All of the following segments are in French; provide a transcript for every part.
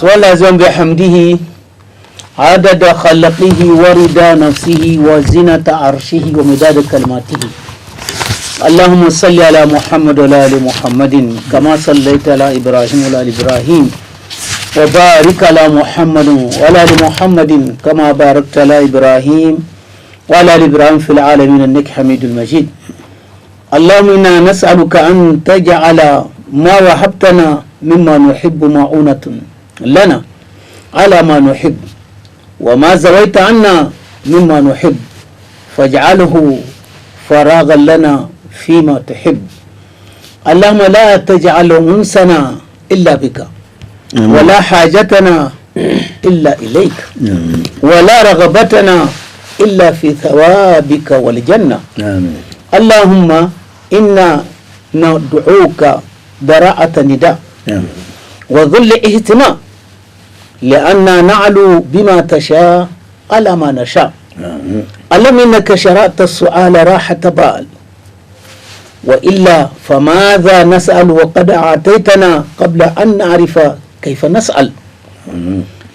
ولازم بحمده عدد خلقه ورضا نفسه وزنة عرشه ومداد كلماته. اللهم صل على محمد وعلى آل محمد كما صليت على إبراهيم وعلى آل إبراهيم وبارك على محمد وعلى آل محمد كما باركت على إبراهيم وعلى آل إبراهيم في العالمين إنك حميد مجيد. اللهم إنا نسألك أن تجعل ما وهبتنا مما نحب معونة لنا على ما نحب وما زويت عنا مما نحب فاجعله فراغا لنا فيما تحب. اللهم لا تجعل أنسنا إلا بك ولا حاجتنا إلا إليك ولا رغبتنا إلا في ثوابك والجنة. اللهم إنا ندعوك براءة نداء وذل اهتمام لأننا نعلو بما تشاء على ما نشاء. اللهم إنك شرعت السؤال راحة بال وإلا فماذا نسأل وقد أعطيتنا قبل أن نعرف كيف نسأل.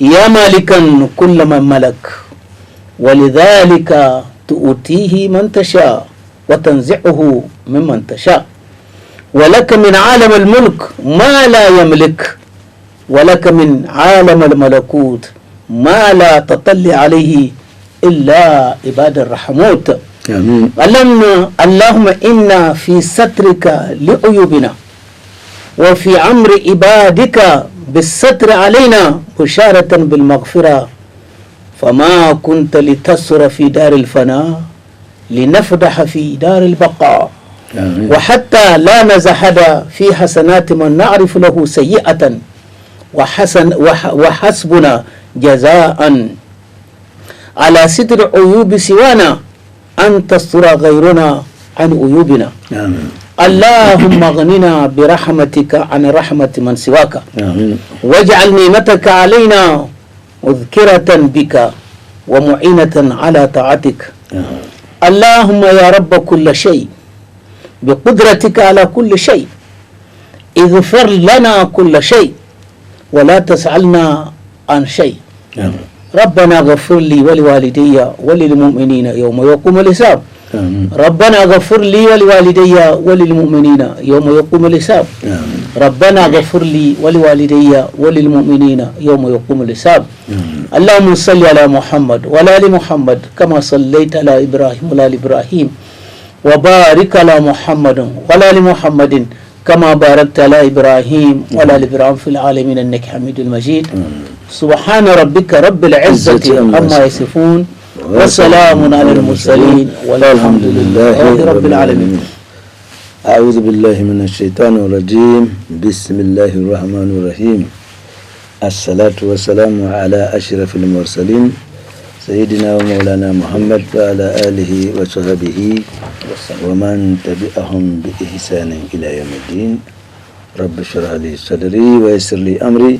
يا مالكا كل من ملك ولذلك تؤتيه من تشاء وتنزعه ممن تشاء ولك من عالم الملك ما لا يملك ولك من عالم الملكوت ما لا تطلع عليه إلا عباد الرحموت. اللهم إنا في سترك لعيوبنا وفي أمر عبادك بالستر علينا بشارة بالمغفرة فما كنت لتسر في دار الفناء لنفدح في دار البقاء. وحتى لا نزهد في حسنات من نعرف له سيئة وحسبنا جزاء على ستر عيوب سوانا أن تستر غيرنا عن عيوبنا. اللهم اغننا برحمتك عن رحمة من سواك واجعل نعمتك علينا مذكرة بك ومعينة على طاعتك. اللهم يا رب كل شيء بقدرتك على كل شيء اغفر لنا كل شيء ولا تسألنا عن شيء. ربنا غفر لي ولوالدي وللمؤمنين يوم يقوم الحساب. ربنا غفر لي ولوالدي وللمؤمنين يوم يقوم الحساب. ربنا غفر لي ولوالدي وللمؤمنين يوم يقوم الحساب. اللهم صل على محمد وعلى آل محمد كما صليت على إبراهيم وعلى آل إبراهيم وبارك على محمد وعلى آل محمد كما باركت على إبراهيم وعلى آل إبراهيم في العالمين إنك حميد مجيد. سبحان ربك رب العزة عما يصفون وسلام على المرسلين والحمد لله رب العالمين. أعوذ بالله من الشيطان الرجيم. بسم الله الرحمن الرحيم. الصلاة والسلام على أشرف المرسلين سيدنا ومولانا محمد وعلى آله وصحبه ومن تبعهم بإحسان إلى يوم الدين. رب اشرح لي صدري ويسر لي أمري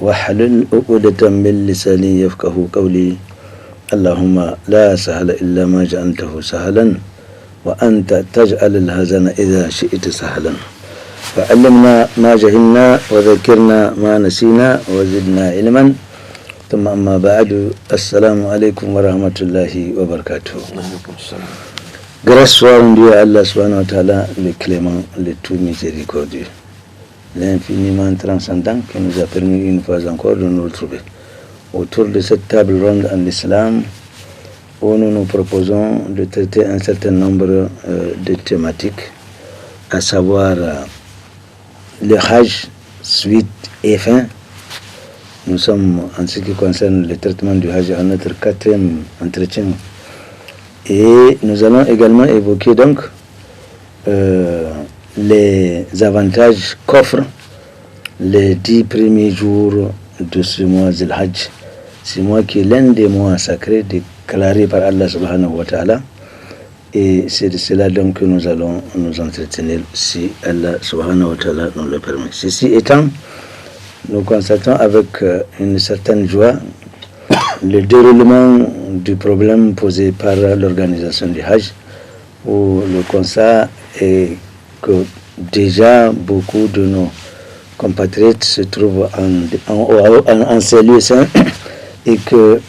واحلل عقدة من لساني يفقه قولي. اللهم لا سهل إلا ما جعلته سهلا وأنت تجعل الحزن إذا شئت سهلا. فعلمنا ما جهلنا وذكرنا ما نسينا وزدنا علما ثم أما بعد السلام عليكم ورحمة الله وبركاته. Grâce soit rendue à Allah subhanahu wa ta'ala, le clément, le tout miséricordieux, l'infiniment transcendant qui nous a permis une fois encore de nous retrouver autour de cette table ronde en islam où nous nous proposons de traiter un certain nombre de thématiques, à savoir le Hajj, suite et fin. Nous sommes, en ce qui concerne le traitement du Hajj, à notre 4e entretien. Et nous allons également évoquer donc les avantages qu'offrent les 10 premiers jours de ce mois Zil Hajj. Ce mois qui est l'un des mois sacrés déclarés par Allah subhanahu wa ta'ala. Et c'est de cela donc que nous allons nous entretenir si Allah subhanahu wa ta'ala nous le permet. Ceci étant, nous constatons avec une certaine joie le déroulement du problème posé par l'organisation du Hajj, où le constat est que déjà beaucoup de nos compatriotes se trouvent en ces lieux saints et que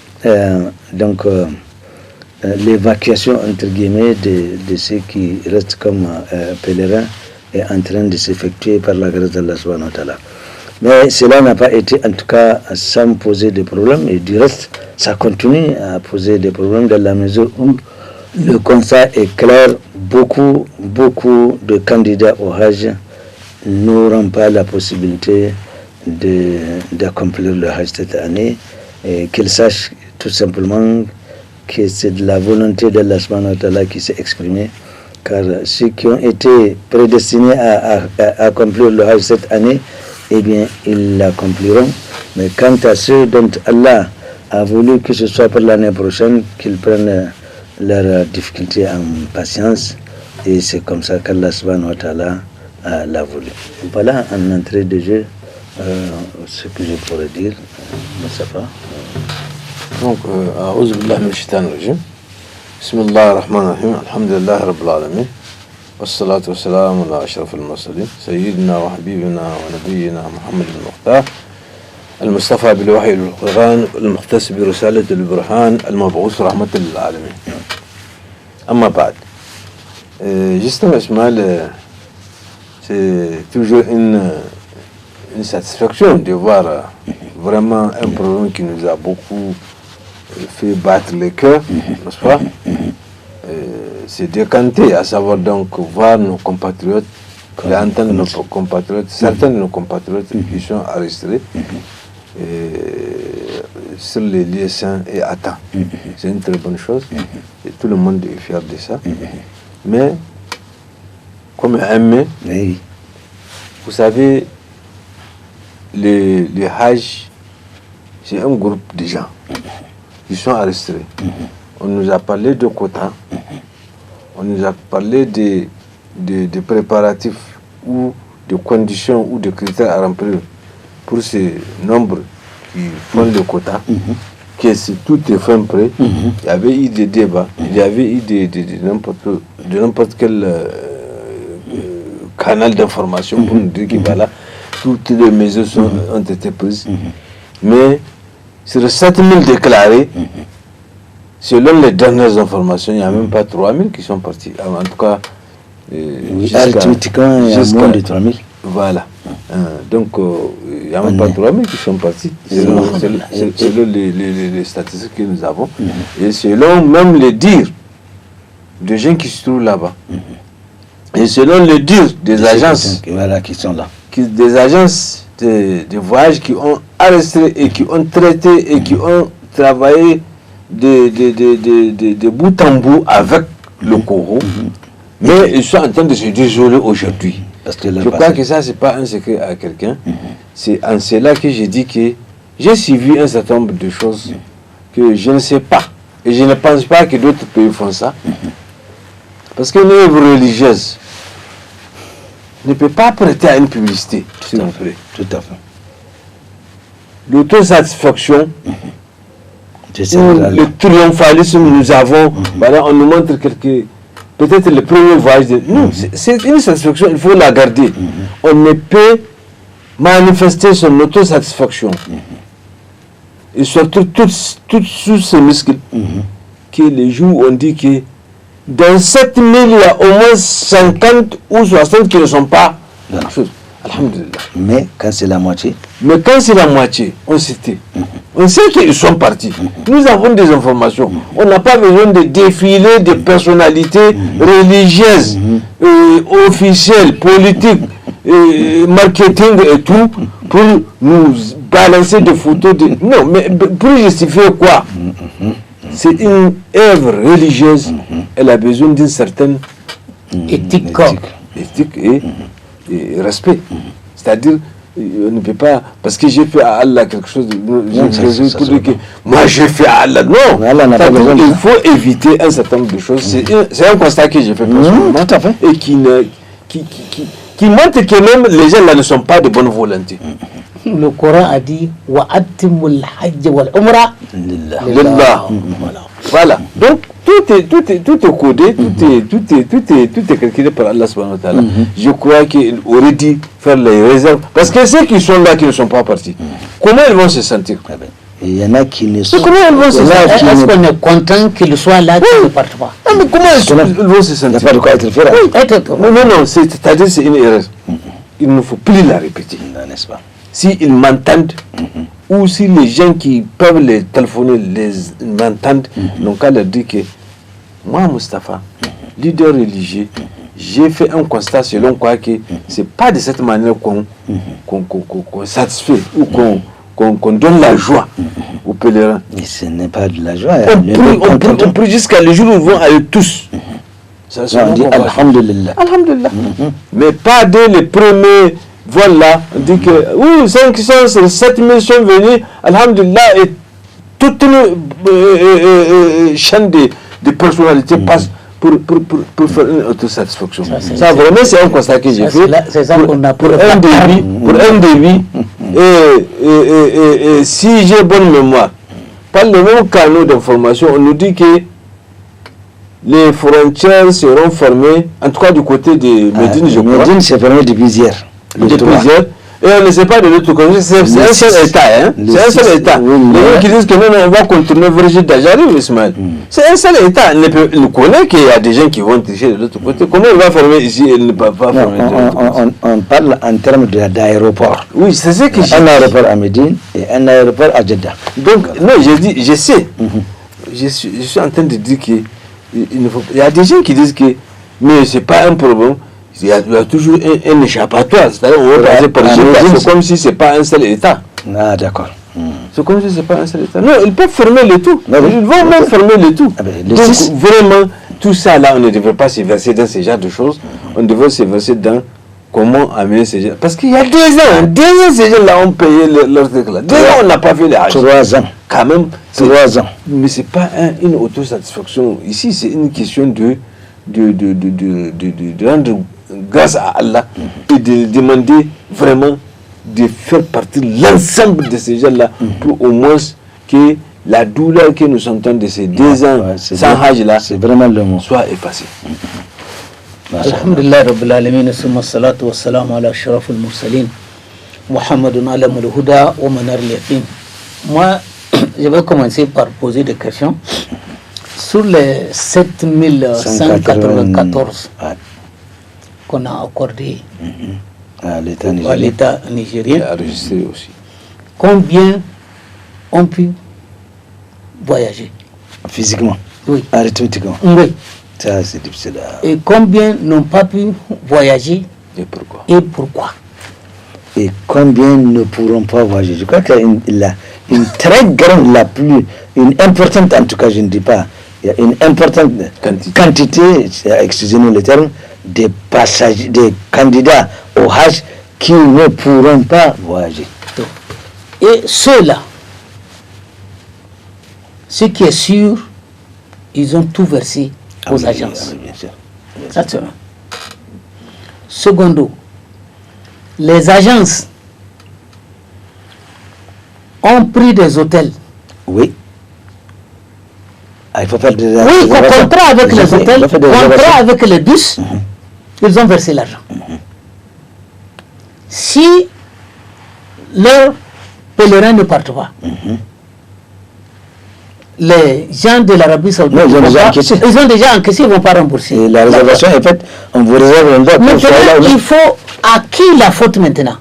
l'évacuation entre guillemets de ceux qui restent comme pèlerins est en train de s'effectuer par la grâce d'Allah subhanahu wa ta'ala. Mais cela n'a pas été en tout cas sans poser de problèmes, et du reste ça continue à poser des problèmes dans la mesure où le constat est clair. Beaucoup de candidats au Hajj n'auront pas la possibilité d'accomplir le Hajj cette année, et qu'ils sachent tout simplement que c'est de la volonté d'Allah subhanahu wa ta'ala qui s'est exprimée, car ceux qui ont été prédestinés à accomplir le Hajj cette année, eh bien ils l'accompliront. Mais quant à ceux dont Allah a voulu que ce soit pour l'année prochaine, qu'ils prennent leurs difficultés en patience, et c'est comme ça qu'Allah subhanahu wa ta'ala l'a voulu. Voilà en entrée de jeu ce que je pourrais dire. Moustapha. Donc, أعوذ بالله من الشيطان الرجيم. بسم الله الرحمن الرحيم. الحمد لله رب العالمين. والصلاة والسلام على أشرف المرسلين سيدنا وحبيبنا ونبينا محمد المختار المصطفى بالوحي والقرآن المختص برسالة البرهان المبعوث رحمة للعالمين. أما بعد, justement, c'est toujours une satisfaction de voir vraiment un problème qui nous a beaucoup fait battre le cœur, n'est-ce pas? C'est décanté, à savoir donc voir nos compatriotes, entendre nos compatriotes, certains de nos compatriotes qui sont arrêtés sur les lieux saints et atteints. C'est une très bonne chose et tout le monde est fier de ça. Mais, comme un vous savez, les Hajj, c'est un groupe de gens qui sont arrêtés. On nous a parlé de quotas, on nous a parlé des préparatifs ou de conditions ou de critères à remplir pour ces nombres qui font le quota, que si tout est fin prêt, il y avait eu des débats, il y avait eu de n'importe quel canal d'information pour nous dire que voilà, toutes les mesures ont été prises. Mais sur 7000 déclarés, selon les dernières informations, il n'y a même pas 3000 qui sont partis. En tout cas, arithmétiquement, il y a moins de 3000. Voilà. Donc, il n'y a même pas 3000 qui sont partis, selon les statistiques que nous avons. Et selon même les dires de gens qui se trouvent là-bas. Et selon les dires des agences qui sont là. Des agences de voyage qui ont arrêté et qui ont traité et qui ont travaillé de bout en bout avec le Coro, mais ils sont en train de se désoler aujourd'hui. Je crois que ça, c'est pas un secret à quelqu'un. C'est en cela que j'ai dit que j'ai suivi un certain nombre de choses que je ne sais pas. Et je ne pense pas que d'autres pays font ça. Parce que l'œuvre religieuse ne peut pas prêter à une publicité. Tout à fait. L'autosatisfaction, le triomphalisme, nous avons, voilà, on nous montre peut-être le premier voyage. Non, c'est une satisfaction, il faut la garder. On ne peut manifester son autosatisfaction et sortir tout sous ces muscles, que les jours on dit que dans 7000, il y a au moins 50 ou 60 qui ne sont pas dans la chose. Alhamdulillah. Mais quand c'est la moitié, on s'était. On sait qu'ils sont partis. Nous avons des informations. On n'a pas besoin de défiler des personnalités religieuses, officielles, politiques, marketing et tout, pour nous balancer des photos. Non, mais pour justifier quoi? C'est une œuvre religieuse. Elle a besoin d'une certaine éthique et respect. C'est-à-dire, on ne peut pas, parce que j'ai fait à Allah quelque chose, moi j'ai fait à Allah. Non, il faut éviter un certain nombre de choses. C'est un constat que j'ai fait personnellement, et qui montre que même les gens là ne sont pas de bonne volonté. Le Coran a dit wa atimul hajj wal umra lillah. Voilà. Donc tout est codé, tout est calculé par Allah subhanahu wa ta'ala. Je crois qu'il aurait dû faire les réserves. Parce que ceux qui sont là, qui ne sont pas partis, comment ils vont se sentir? Il y en a qui ne sont pas. Comment ils vont se sentir? Est-ce qu'on est content qu'ils soient là, qu'ils ne partent pas? Mais comment ils vont se sentir? Il n'y a pas de quoi être fier. Non, c'est-à-dire c'est une erreur. Il ne faut plus la répéter. N'est-ce pas? S'ils m'entendent, ou si les gens qui peuvent les téléphoner m'entendent, donc à leur dire que moi, Moustapha, leader religieux, j'ai fait un constat selon quoi que ce n'est pas de cette manière qu'on satisfait ou qu'on donne la joie aux pèlerins. Mais ce n'est pas de la joie. On prie jusqu'à le jour où ils vont aller tous. On dit Alhamdulillah. Alhamdulillah. Mais pas dès les premiers. Voilà, on dit que oui, 7000 sont venus, alhamdulillah, et toute une chaîne de personnalités passe pour faire une autosatisfaction. Ça vraiment, c'est un constat que j'ai fait. C'est ça qu'on a pour un débit. Et si j'ai bonne mémoire, par le même canal d'information, on nous dit que les frontières seront fermées, en tout cas du côté de Médine, je crois. Médine, c'est fermé depuis hier. Et on ne sait pas de l'autre côté, c'est un seul État. C'est un seul État. Les gens qui disent que non, on va contourner vers Jidda, j'arrive, Ismaël. C'est un seul État. Il connaît qu'il y a des gens qui vont tricher de l'autre côté. Comment il va fermer ici et il ne peut pas fermer de l'autre côté? On parle en termes d'aéroport. Oui, c'est ce que j'ai dit. Un aéroport à Médine et un aéroport à Jeddah. Donc, non, je sais. Je suis en train de dire qu'il y a des gens qui disent que mais ce n'est pas un problème. Il y a toujours un échappatoire. C'est-à-dire on va passer par c'est comme si ce n'est pas un seul État. Ah, d'accord. C'est comme si ce n'est pas un seul État. Non, ils peuvent fermer le tout. Ils vont même fermer le tout. Donc, vraiment, tout ça là, on ne devrait pas se verser dans ce genre de choses. On devrait se verser dans comment amener ces gens. Parce qu'il y a 2 ans, ces gens là ont payé leur truc là. 2 ans, on n'a pas fait les Hajj. 3 ans. Quand même. 3 ans. Mais ce n'est pas une autosatisfaction. Ici, c'est une question de rendre grâce à Allah et de demander vraiment de faire partie l'ensemble de ces gens-là pour au moins que la douleur que nous sentons de ces 2 ans sans Hajj-là soit effacée. Alhamdulillah Rabbil Alamin, summa salatu wa salam ala ashrafil mursalin, Muhammadun alamul huda wa manar al-yaqin. Moi, je vais commencer par poser des questions. Sur les 7194 qu'on a accordés à l'État nigérien, enregistré aussi. Combien ont pu voyager? Physiquement? Oui. Arithmétiquement? Oui. Ça, c'est difficile. Et combien n'ont pas pu voyager? Et pourquoi? Et combien ne pourront pas voyager? Je crois qu'il y a une très grande, une importante, en tout cas, je ne dis pas, il y a une importante quantité, excusez-nous le terme, des passagers, des candidats au Hajj qui ne pourront pas voyager. Et ceux-là, ce qui est sûr, ils ont tout versé aux agences. Bien sûr. Ça, c'est un. Secondo, les agences ont pris des hôtels. Oui. Il faut faire des contrat avec les hôtels, contrat avec les bus, ils ont versé l'argent. Si leurs pèlerins ne partent pas, les gens de l'Arabie Saoudite, ils ont déjà encaissé, ils ne vont pas rembourser. Et la réservation est faite, on vous réserve un droit. Maintenant, il faut à qui la faute maintenant?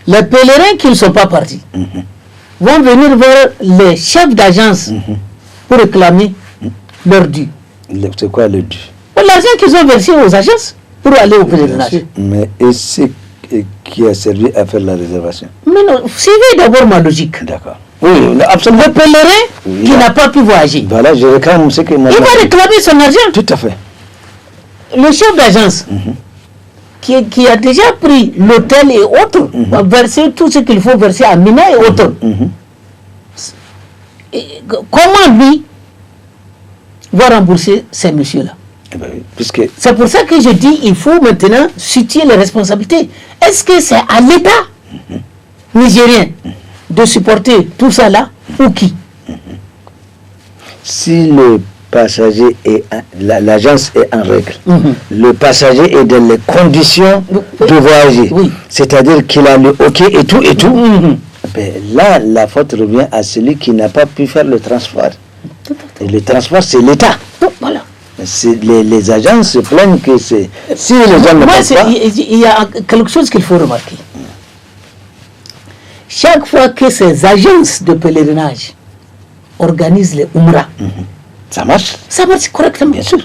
Les pèlerins qui ne sont pas partis vont venir vers les chefs d'agence pour réclamer leur dû. C'est quoi le dû? L'argent qu'ils ont versé aux agences pour aller au pèlerinage. Mais et c'est qui a servi à faire la réservation? Mais non, suivez d'abord ma logique. D'accord. Oui, absolument. Le pèlerin qui n'a pas pu voyager, voilà, je réclame ce que moi. il va réclamer son argent. Tout à fait. Le chef d'agence qui a déjà pris l'hôtel et autres, va verser tout ce qu'il faut verser à Mina et autres. Et comment lui va rembourser ces messieurs-là? Puisque c'est pour ça que je dis il faut maintenant situer les responsabilités. Est-ce que c'est à l'État nigérien de supporter tout ça là ou qui? Si le passager est l'agence est en règle, le passager est dans les conditions de voyager, c'est-à-dire qu'il a le OK et tout, ben là la faute revient à celui qui n'a pas pu faire le transport. Et le transport c'est l'État. Voilà. Les agents se plaignent que c'est... Si les gens ne passent pas... Il y a quelque chose qu'il faut remarquer. Chaque fois que ces agences de pèlerinage organisent les Umrah, ça marche. Ça marche correctement. Bien sûr.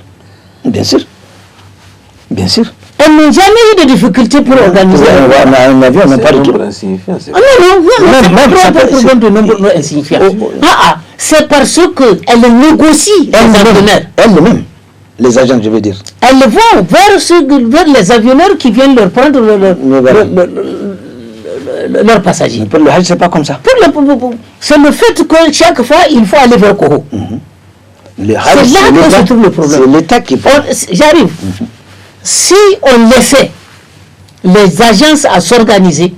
Bien sûr. Bien sûr. Elles n'ont jamais eu de difficultés pour organiser. Un avion, on n'a pas de tout. Non, c'est pas un problème de nombre insignifiant. C'est parce qu'elles négocient les avionneurs. Elles-mêmes. Les agents, je veux dire. Elles vont vers les avionneurs qui viennent leur prendre leurs passagers. Pour le Hajj, c'est pas comme ça. C'est le fait que chaque fois, il faut aller vers Koho. C'est là que se trouve le problème. C'est l'État qui prend. J'arrive. Si on laissait les agences à s'organiser,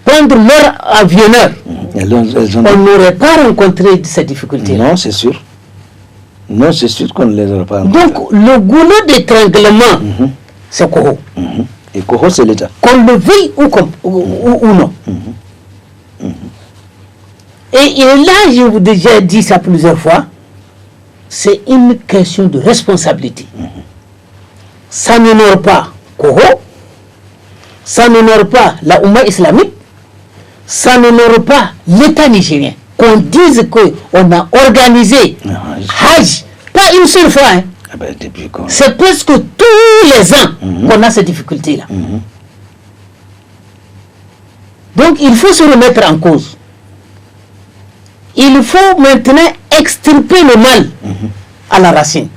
prendre leurs avionneurs, on n'aurait pas rencontré ces difficultés. Non, c'est sûr. Non, c'est sûr qu'on ne les aura pas. Donc, le goulot d'étranglement, c'est Koho. Et Koho, c'est l'État. Qu'on le veuille ou non. Et là, je vous ai déjà dit ça plusieurs fois, c'est une question de responsabilité. Ça n'honore pas Koho, ça n'honore pas la Oumma islamique, ça n'honore pas l'État nigérien. Qu'on dise qu'on a organisé Hajj, pas une seule fois. C'est presque tous les ans qu'on a ces difficultés-là. Donc il faut se remettre en cause. Il faut maintenant extirper le mal à la racine.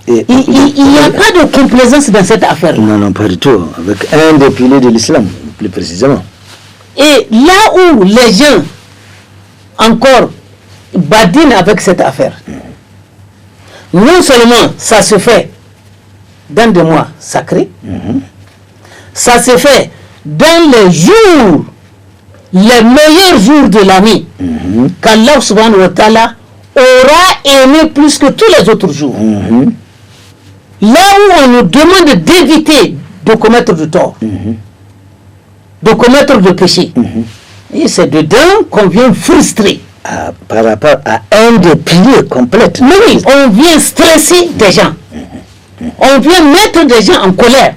Il n'y a pas de complaisance dans cette affaire. Non, pas du tout. Avec un des piliers de l'islam, plus précisément. Et là où les gens encore badinent avec cette affaire, non seulement ça se fait dans des mois sacrés, ça se fait dans les jours, les meilleurs jours de l'année, qu'Allah subhanahu wa ta'ala aura aimé plus que tous les autres jours. Là où on nous demande d'éviter de commettre du tort, de commettre de péché. Et c'est dedans qu'on vient frustrer. Par rapport à un des piliers complets. Mais oui, on vient stresser des gens. On vient mettre des gens en colère.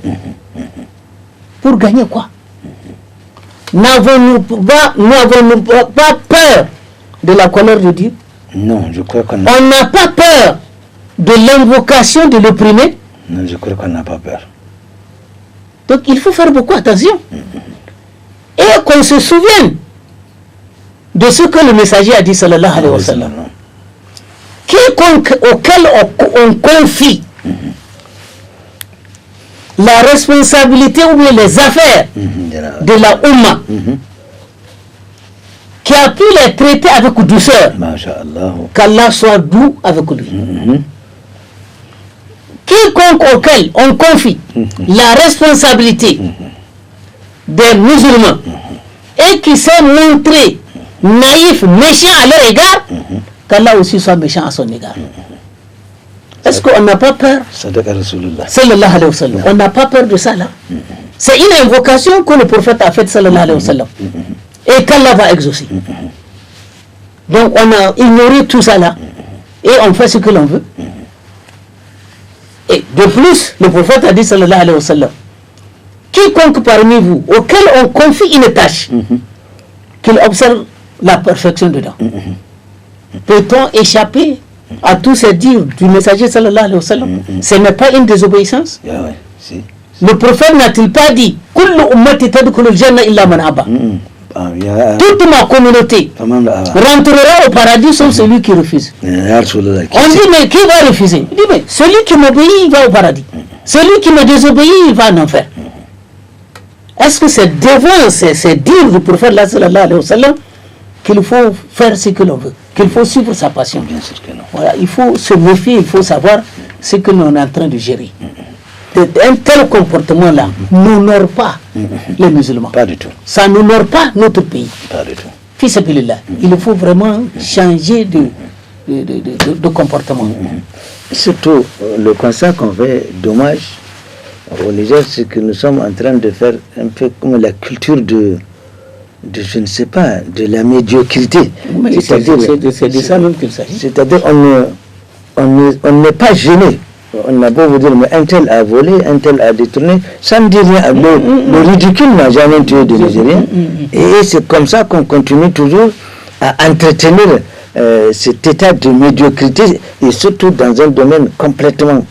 Pour gagner quoi? N'avons-nous pas peur de la colère de Dieu? Non, je crois qu'on On n'a pas peur de l'invocation de l'opprimé? Non, je crois qu'on n'a pas peur. Donc il faut faire beaucoup attention. Et qu'on se souvienne de ce que le messager a dit, sallallahu alayhi wa sallam. Quiconque auquel on confie la responsabilité ou bien les affaires de la Oumma, qui a pu les traiter avec douceur, qu'Allah soit doux avec lui. Quiconque auquel on confie la responsabilité des musulmans et qui s'est montré naïf, méchant à leur égard, qu'Allah aussi soit méchant à son égard. Est-ce qu'on n'a pas peur? Sallallahu alayhi wa sallam. On n'a pas peur de ça là. C'est une invocation que le prophète a faite, sallallahu alayhi wa sallam. Et qu'Allah va exaucer. Donc on a ignoré tout ça là. Et on fait ce que l'on veut. Et de plus, le prophète a dit, sallallahu alayhi wa sallam, quiconque parmi vous, auquel on confie une tâche, qu'il observe la perfection dedans. Peut-on échapper à tous ces dires du messager sallallahu alayhi wa sallam? Ce n'est pas une désobéissance. Le prophète n'a-t-il pas dit Kullu ummati tadkhulul janna illa man aba? Toute ma communauté rentrera au paradis sauf celui qui refuse. On dit mais qui va refuser? Il dit mais celui qui m'obéit il va au paradis. Celui qui me désobéit il va en enfer. Est-ce que c'est devant ces dires du prophète sallallahu alayhi wa sallam qu'il faut faire ce que l'on veut, qu'il faut suivre sa passion? Bien sûr que non. Voilà, il faut se méfier, il faut savoir ce que l'on est en train de gérer. Un tel comportement-là n'honore pas les musulmans. Pas du tout. Ça n'honore pas notre pays. Pas du tout. Fils Abilillah, il faut vraiment changer de comportement. Surtout, le constat qu'on fait, dommage, au Niger, c'est que nous sommes en train de faire un peu comme la culture de je ne sais pas, de la médiocrité. C'est de ça même qu'il s'agit. C'est-à-dire, on n'est pas gêné. On a beau vous dire, mais un tel a volé, un tel a détourné, ça ne dit rien. Le ridicule n'a jamais tué des Nigériens. Et c'est comme ça qu'on continue toujours à entretenir cet état de médiocrité, et surtout dans un domaine complètement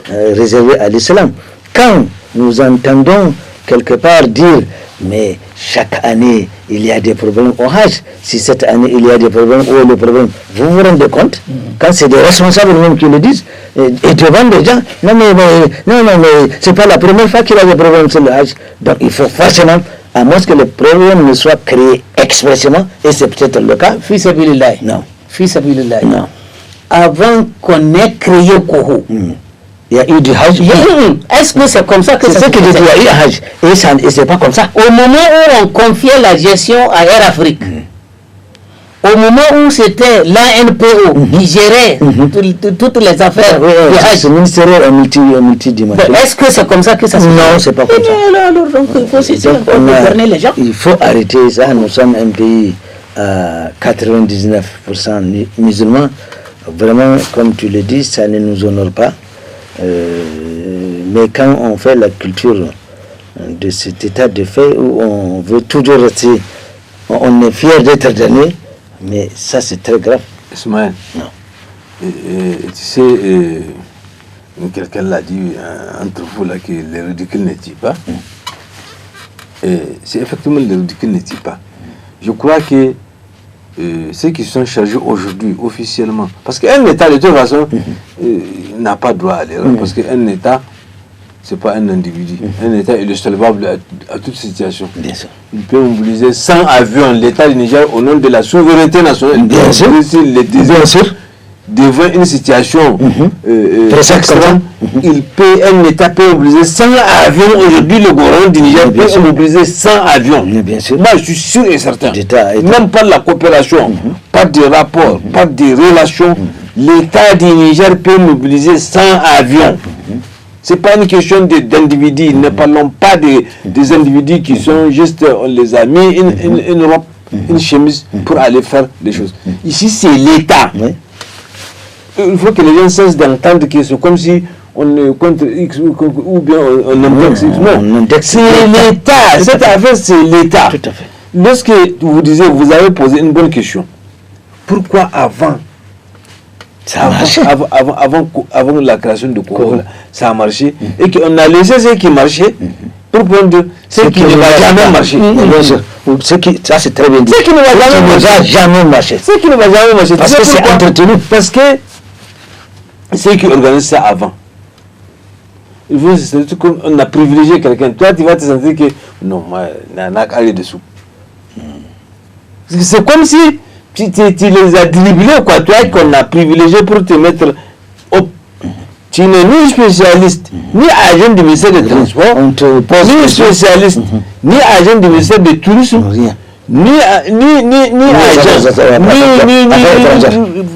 réservé à l'islam. Quand nous entendons quelque part dire, mais chaque année il y a des problèmes au Hajj, si cette année il y a des problèmes, où est le problème? Vous vous rendez compte? Quand c'est des responsables même qui le disent, et devant les gens, non mais c'est pas la première fois qu'il y a des problèmes sur le Hajj. Donc il faut forcément, à moins que le problème ne soit créé expressément, et c'est peut-être le cas. Fils Abilillah. Non. Fils Abilillah. Non. Avant qu'on ait créé Koho, il y a eu du Hajj. Est-ce que c'est comme ça que c'est ça ce que je dis, il y a eu Hajj. Et c'est pas comme ça. Au moment où on confiait la gestion à Air Afrique, au moment où c'était l'ANPO qui gérait toutes les affaires du Hajj, ce ministère multidimensionnel. Est-ce que c'est comme ça que ça se fait? Non, c'est pas comme ça. Alors, donc, il faut gouverner les gens. Il faut arrêter ça. Nous sommes un pays à 99% musulmans. Vraiment, comme tu le dis, ça ne nous honore pas. Mais quand on fait la culture de cet état de fait où on veut toujours rester, on est fier d'être dernier, mais ça c'est très grave. Ismaël, non. Tu sais, quelqu'un l'a dit entre vous là que le ridicule ne tue pas. C'est effectivement le ridicule ne tue pas. Je crois que ceux qui sont chargés aujourd'hui officiellement, parce qu'un État de toute façon n'a pas droit à l'erreur, parce qu'un État c'est pas un individu. Un État il est solvable à toute situation. Bien sûr. Il peut mobiliser 100 avions, l'État du Niger au nom de la souveraineté nationale. Bien sûr. Bien sûr. Devant une situation extrême, un État peut mobiliser 100 avions. Aujourd'hui, le gouvernement du Niger peut mobiliser 100 avions. Bien sûr. Moi, je suis sûr et certain. État. Même par la coopération, par des rapports, par des relations, l'État du Niger peut mobiliser 100 avions. Ce n'est pas une question d'individus. Ne parlons pas des individus qui sont juste, on les a mis une robe, une chemise pour aller faire des choses. Ici, c'est l'État. Oui. Il faut que les gens cessent d'entendre que c'est comme si on est contre X ou bien on indexe X. Non, c'est l'État. Cette affaire, c'est l'État. Tout à fait. Lorsque vous disiez, vous avez posé une bonne question. Pourquoi avant avant la création de Koho, ça a marché et qu'on a laissé ce qui marchait pour prendre ce qui ne va jamais marcher. Ça c'est très bien dit. Ce qui ne va jamais marcher. Ce qui ne va jamais marcher. Parce que c'est entretenu. Parce que ceux qui organisent ça avant, il faut se sentir qu'on a privilégié quelqu'un. Toi, tu vas te sentir que non, moi, il n'a qu'à aller dessous. C'est comme si tu les as dribblés, quoi. Toi qu'on a privilégié pour te mettre au. Tu n'es ni spécialiste, ni agent du ministère des Transports, ni spécialiste, ni agent du ministère du Tourisme, ni agent,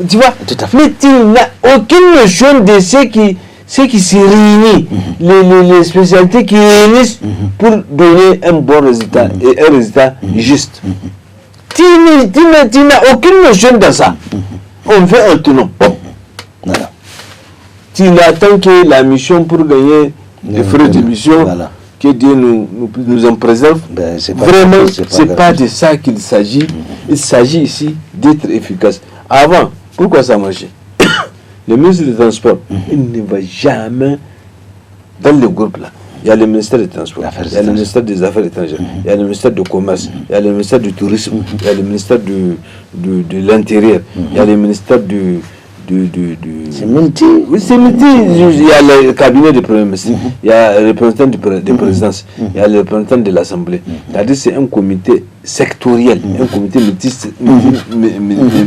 tu vois. Mais tu n'as aucune notion de ce qui se réunit, les spécialités qui réunissent pour donner un bon résultat et un résultat juste. Tu n'as aucune notion de ça. On fait un tournant. Voilà. Tu n'attends que la mission pour gagner les frais de mission, Voilà. que Dieu nous en préserve. Ben, c'est pas Vraiment, grave, c'est pas de ça qu'il s'agit. Il s'agit ici d'être efficace. Avant, pourquoi ça marchait? Le ministre des Transports, il ne va jamais dans le groupe là. Il y a le ministère des Transports, il y a le ministère des Affaires étrangères, il y a le ministère du Commerce, il y a le ministère du Tourisme, il y a le ministère de l'Intérieur, il y a le ministère du... C'est multi. Oui, c'est multi. Il y a le cabinet du Premier ministre, il y a le représentant de présidence, il y a le représentant de l'Assemblée. C'est-à-dire c'est un comité sectoriel, un comité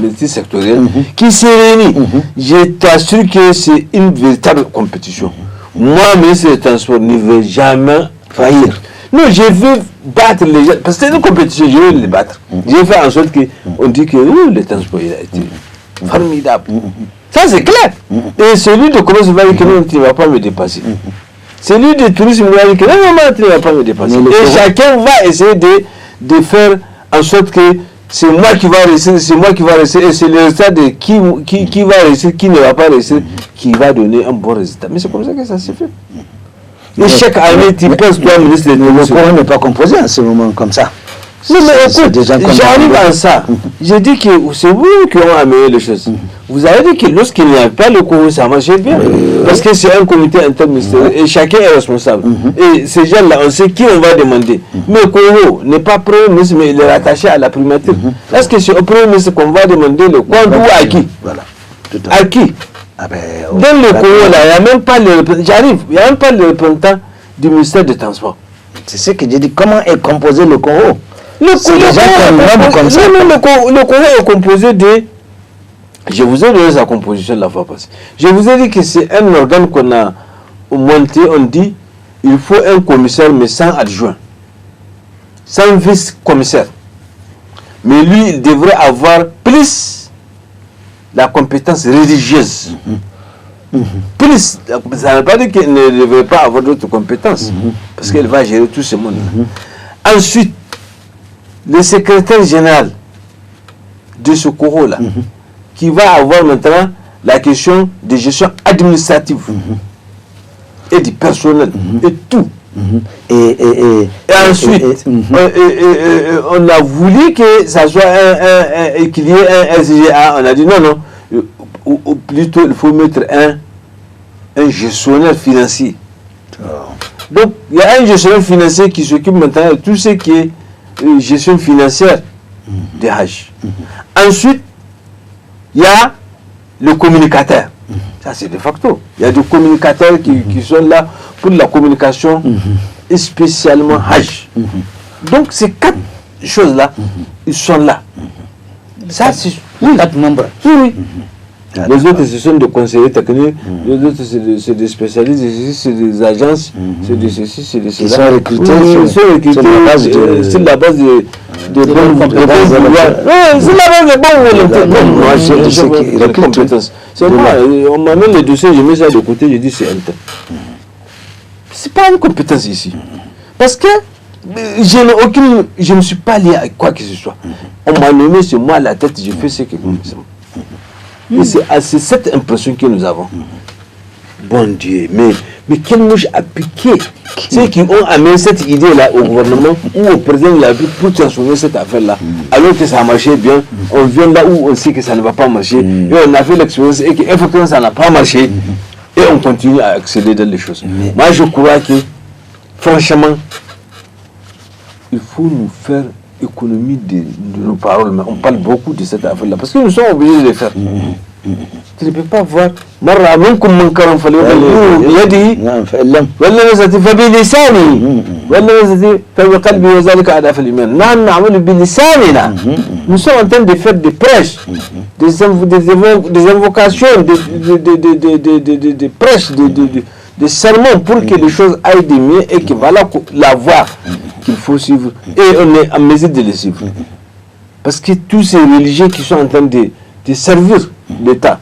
multisectoriel qui se réunit. Je t'assure que c'est une véritable compétition. Moi, ministre des Transports, ne veux jamais faillir. Non, je veux battre les gens. Parce que c'est une compétition, je veux les battre. Je vais faire en sorte qu'on dit que le transport il a été formidable. Ça, c'est clair. Et celui de commerce va dire que non, tu ne vas pas me dépasser. Celui de tourisme va dire que non, tu ne vas pas me dépasser. Et chacun va essayer de faire en sorte que c'est moi qui va réussir, c'est moi qui va réussir, et c'est le résultat de qui va réussir, qui ne va pas réussir, qui va donner un bon résultat. Mais c'est comme ça que ça se fait. Et chaque année, tu penses, toi, ministre de Le Coran n'est pas composé en ce moment comme ça. Non, mais écoute, j'arrive à ça. J'ai dit que c'est vous qui ont amélioré les choses. Vous avez dit que lorsqu'il n'y a pas le Coran, ça marchait bien. Parce que c'est un comité interministériel et chacun est responsable. Et ces gens-là, on sait qui on va demander. Mais Coran n'est pas Premier ministre, mais il est rattaché à la primature. Est-ce que c'est au Premier ministre qu'on va demander le Coran ou à qui? Voilà. À qui? Ah ben, dans le Coran, là, il n'y a même pas le représentant. J'arrive, il n'y a même pas le représentant du ministère des Transports. c'est ce que j'ai dit. Comment est composé le Coran? Le Coran est composé de... Je vous ai donné sa composition la fois passée. Je vous ai dit que c'est un organe qu'on a monté, on dit il faut un commissaire mais sans adjoint, sans vice-commissaire. Mais lui, il devrait avoir plus la compétence religieuse. Plus, ça ne veut pas dire qu'il ne devrait pas avoir d'autres compétences, parce qu'il va gérer tout ce monde. Ensuite, le secrétaire général de ce Coran-là, qui va avoir maintenant la question de gestion administrative et du personnel et tout. Et ensuite, on a voulu que ça soit qu'il y ait un SGA. On a dit non, ou plutôt il faut mettre un gestionnaire financier. Donc, il y a un gestionnaire financier qui s'occupe maintenant de tout ce qui est gestion financière des Hajj. Ensuite, il y a le communicateur. Ça, c'est de facto. Il y a des communicateurs qui sont là pour la communication, spécialement Hajj. Donc, ces quatre choses-là, ils sont là. Ça, c'est... Oui, 4 membres. Oui. Les autres, ce sont des conseillers techniques, les autres, c'est des spécialistes, c'est des agences, c'est de ceci, c'est de cela. Ils sont recrutés sur la base de bonnes compétences. C'est la base de bonnes volontés. Moi, j'ai compétences. C'est moi, on m'amène le dossier, je mets ça de côté, je dis c'est un tel. C'est pas une compétence ici. Parce que je ne suis pas lié à quoi que ce soit. On m'a nommé, c'est moi la tête, je fais ce que je fais. Et c'est cette impression que nous avons. Bon Dieu, mais quelle mouche a piqué ceux qui ont amené cette idée-là au gouvernement ou au président de la République pour transformer cette affaire-là, alors que ça a marché bien, on vient là où on sait que ça ne va pas marcher, et on a fait l'expérience et qu'effectivement ça n'a pas marché, et on continue à accéder dans les choses. Moi je crois que, franchement, il faut nous faire économie de nos paroles, mais on parle beaucoup de cette affaire-là, parce que nous sommes obligés de le faire. Tu ne peux pas voir. مرة منكم منكرا فليغيره بيده والذي فبلسانه والذي فبقلبه وذلك أضعف الإيمان. نحن نعمل بلساننا. Nous sommes en train de faire des prêches, des invocations, des prêches, des sermons pour que les choses aillent de mieux et que voilà la voie qu'il faut suivre. Et on est en mesure de les suivre. Parce que tous ces religieux qui sont en train de servir l'État,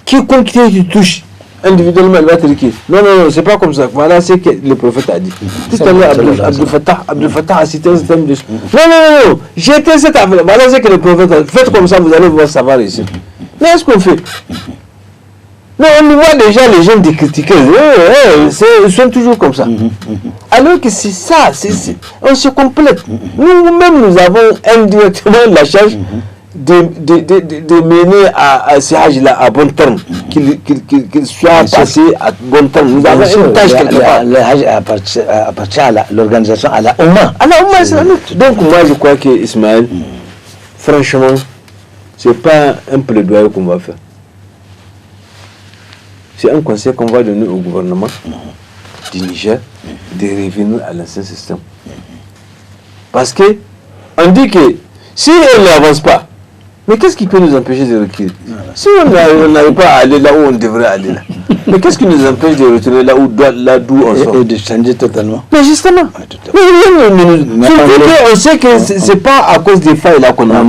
quiconque tu touches individuellement, elle va te dire que non, c'est pas comme ça. Voilà ce que le prophète a dit. Tout à l'heure, Abdel Fattah a cité un certain nombre de choses. Non, jetez cette affaire. Voilà ce que le prophète a dit. Faites comme ça, vous allez voir savoir ici. Mais est-ce qu'on fait? Non, on voit déjà les gens des critiqueurs. Ils sont toujours comme ça. Alors que c'est ça, on se complète. Nous-mêmes, nous avons indirectement la charge de mener à ce âge-là à bon terme, qu'il soit passé à bon terme. Nous avons une tâche quelque part. Le âge appartient à l'organisation, à la Oumma. C'est la nôtre. Donc moi je crois que Ismaël, franchement, c'est pas un plaidoyer qu'on va faire. C'est un conseil qu'on va donner au gouvernement du Niger de revenir à l'ancien système. Parce que on dit que si on n'avance pas, mais qu'est-ce qui peut nous empêcher de reculer? Si on n'arrive pas à aller là où on devrait aller là, mais qu'est-ce qui nous empêche de retourner là d'où on sort? Et de changer totalement. Mais justement, on sait que c'est pas à cause des failles là qu'on a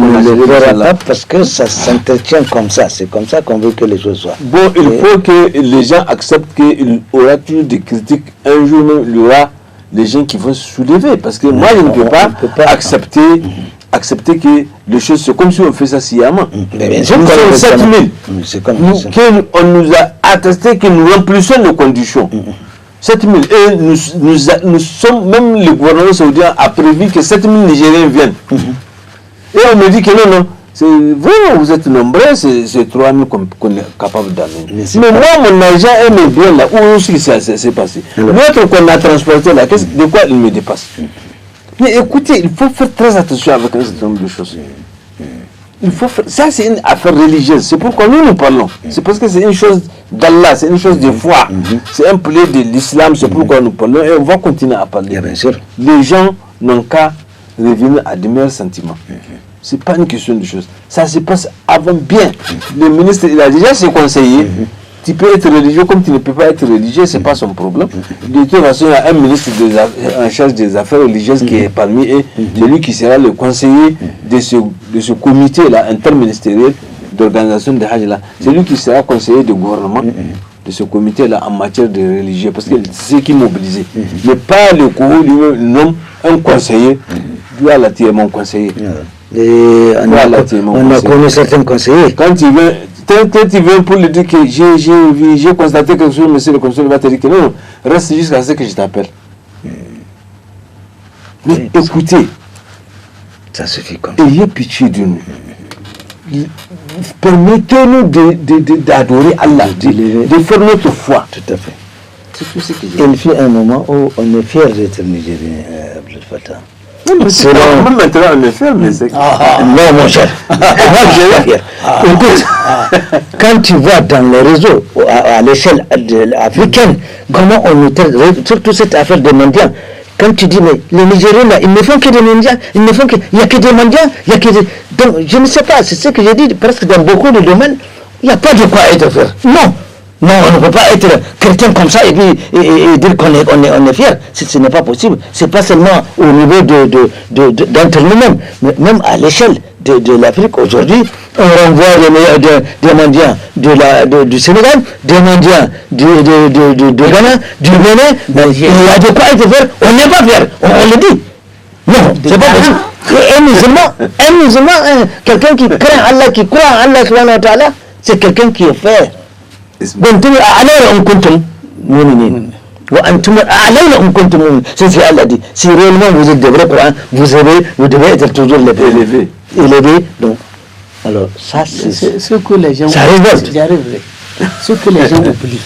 là. Parce que ça s'entretient comme ça, c'est comme ça qu'on veut que les choses soient. Bon, il faut que les gens acceptent qu'il y aura toujours des critiques. Un jour même, il y aura des gens qui vont se soulever. Parce que moi, je ne peux pas accepter que les choses, c'est comme si on fait ça sciemment. Nous sommes 7000. On nous a attesté que nous remplissons nos conditions. 7000. Et nous sommes, même le gouvernement saoudien a prévu que 7000 Nigériens viennent. Et on me dit que non, vraiment vous êtes nombreux, c'est 3000 qu'on est capable d'amener. Mais moi, mon argent est bien là, où est-ce que ça s'est passé? L'autre qu'on a transporté là, de quoi il me dépasse? Mais écoutez, il faut faire très attention avec un certain nombre de choses. Il faut faire... Ça, c'est une affaire religieuse. C'est pourquoi nous parlons. C'est parce que c'est une chose d'Allah, c'est une chose de foi. C'est un pilier de l'islam, c'est pourquoi nous parlons. Et on va continuer à parler. Bien sûr. Les gens n'ont qu'à revenir à de meilleurs sentiments. C'est pas une question de choses. Ça se passe avant bien. Le ministre, il a déjà ses conseillers. Tu peux être religieux comme tu ne peux pas être religieux, c'est pas son problème. De toute façon, il y a un ministre en charge des affaires religieuses qui est parmi eux, celui qui sera le conseiller de ce comité-là, interministériel d'organisation de Hajj là. C'est lui qui sera conseiller du gouvernement de ce comité-là en matière de religieux, parce que c'est ce qui mobilisait. Mais pas le Kourou lui-même nomme un conseiller. Lui à la tienne, mon conseiller. Et on a connu certains conseillers. Quand tu viens pour lui dire que j'ai constaté quelque chose, monsieur le conseiller va te dire que non, reste jusqu'à ce que je t'appelle. Mais écoutez, ça suffit comme ça. Ayez pitié de nous. Permettez-nous d'adorer Allah, de faire notre foi. Tout à fait. C'est tout ce que j'ai. Il fait un moment où on est fier d'être nigérien, Abdel Fattah. Même maintenant on est fier, mais c'est... Non, mon cher. Écoute, quand tu vois dans les réseaux, à l'échelle africaine, comment on nous traite, surtout cette affaire des mendiants, quand tu dis, mais les Nigériens, là, ils ne font que des mendiants, il n'y a que des mendiants, il y a que des... Donc, je ne sais pas, c'est ce que j'ai dit, presque dans beaucoup de domaines, il n'y a pas de quoi être fier. Non, on ne peut pas être chrétien comme ça et dire qu'on est fier. Ce n'est pas possible. Ce n'est pas seulement au niveau d'entre nous-mêmes, mais même à l'échelle de l'Afrique aujourd'hui, on renvoie des mendiants du Sénégal, des mendiants de Ghana, du Bénin. Il y a de quoi être fier. On n'est pas fier, on le dit. Non, c'est pas possible. Un musulman, quelqu'un qui craint Allah, qui croit en Allah subhanahu wa ta'ala, c'est quelqu'un qui est fier. وانتم اعلون ان كنتم مؤمنين وانتم اعلون ان كنتم مؤمنين. C'est Allah dit, si réellement vous êtes des vrais croyants, vous devez être toujours élevé. Donc, alors ça c'est ce que les gens ce que les gens oublient.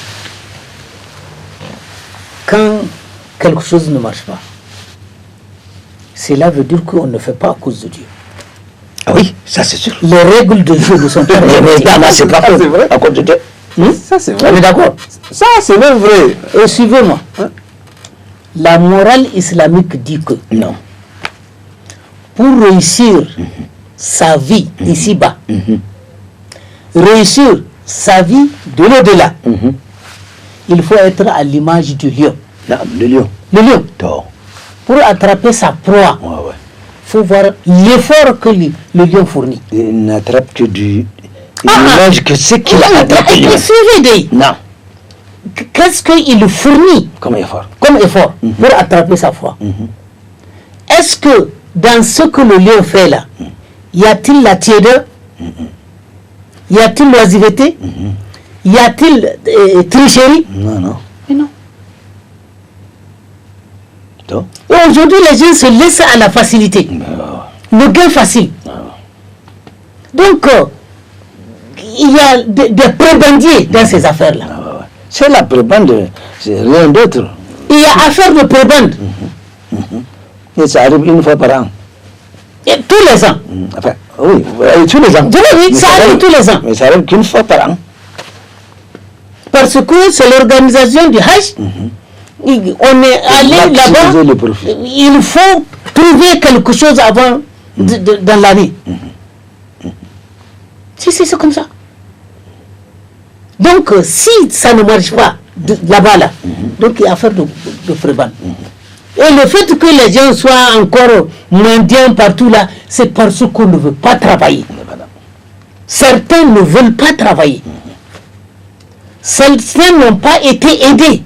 Quand quelque chose ne marche pas, cela veut dire qu'on ne fait pas à cause de Dieu. Ah oui, ça c'est sûr. Les règles de Dieu ne sont pas mais c'est pas vrai à cause de Dieu. Ça c'est vrai. On est d'accord? Ça c'est même vrai. Et suivez-moi. La morale islamique dit que non. Pour réussir sa vie ici-bas, réussir sa vie de l'au-delà, il faut être à l'image du lion. Non, le lion. Le lion. Pour attraper sa proie, il faut voir l'effort que le lion fournit. Il n'attrape que du... Il mange que ce qu'il a attrapé. Non. qu'est-ce qu'il fournit comme effort pour attraper sa foi? Est-ce que dans ce que le lion fait là, y a-t-il la tiédeur? Y a-t-il l'oisiveté? Y a-t-il tricherie? Non. Mais non. Et aujourd'hui, les gens se laissent à la facilité, le gain facile. Donc, il y a des prébendiers dans ces affaires-là. C'est la prébende, c'est rien d'autre. Il y a affaire de prébende. Et ça arrive une fois par an. Et tous les ans. Enfin, oui, tous les ans. Oui, ça arrive tous les ans. Mais ça arrive qu'une fois par an. Parce que c'est l'organisation du Hajj. On est allé là-bas. Il faut trouver quelque chose avant dans l'année. Si, c'est comme ça. Donc, si ça ne marche pas là-bas, donc il y a affaire de prébende. Et le fait que les gens soient encore mendiants partout là, c'est parce qu'on ne veut pas travailler. Certains ne veulent pas travailler. Certains n'ont pas été aidés.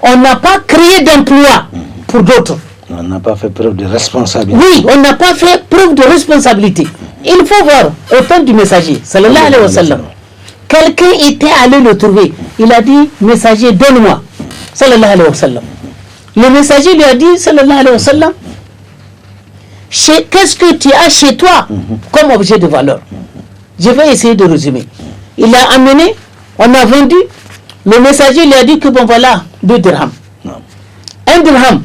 On n'a pas créé d'emploi pour d'autres. On n'a pas fait preuve de responsabilité. Oui, on n'a pas fait preuve de responsabilité. Il faut voir, au temps du messager, sallallahu alayhi wa sallam, quelqu'un était allé le trouver. Il a dit, messager, donne-moi, sallallahu alayhi wa sallam. Le messager lui a dit, sallallahu alayhi wa sallam, qu'est-ce que tu as chez toi comme objet de valeur? Je vais essayer de résumer. Il a amené, on a vendu, le messager lui a dit que bon voilà, 2 dirhams. 1 dirham,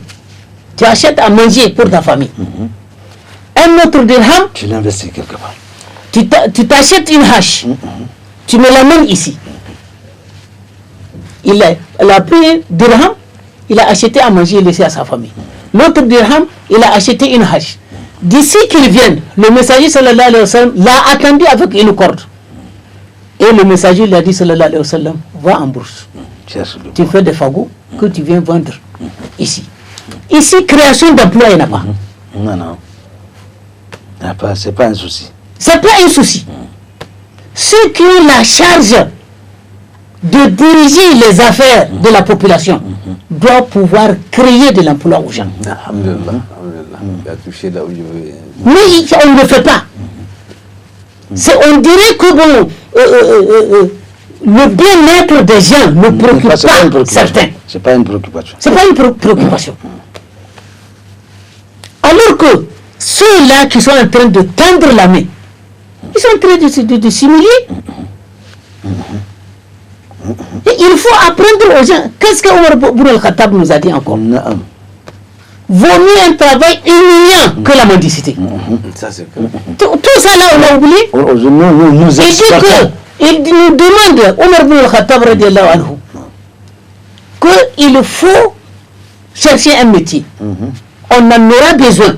tu achètes à manger pour ta famille. Un autre dirham, tu l'investis quelque part. Tu t'achètes une hache, tu me l'amènes ici. Il a pris dirham, il a acheté à manger et laissé à sa famille. L'autre dirham, il a acheté une hache. D'ici qu'il vienne, le messager sallallahu alayhi wa sallam l'a attendu avec une corde. Et le messager lui a dit sallallahu alayhi wa sallam, va en bourse. Tu fais des fagots que tu viens vendre ici. Ici, création d'emploi, il n'y en a pas. Non. C'est pas un souci. C'est pas un souci. Ceux qui ont la charge de diriger les affaires de la population doivent pouvoir créer de l'emploi aux gens. Alhamdulillah. Il a touché là où je veux. Mais on ne le fait pas. On dirait que bon, le bien-être des gens ne préoccupe pas certains. C'est pas une préoccupation. C'est pas une préoccupation. Alors que ceux-là qui sont en train de tendre la main, ils sont en train de s'humilier. Et il faut apprendre aux gens. Qu'est-ce que Omar Ibn al-Khattab nous a dit encore? Vaut mieux un travail humiliant que la mendicité. Ça, c'est clair. Tout ça là, on a oublié. Il nous demande, Omar Ibn al-Khattab radiallahu anhu, qu'il faut chercher un métier. On en aura besoin.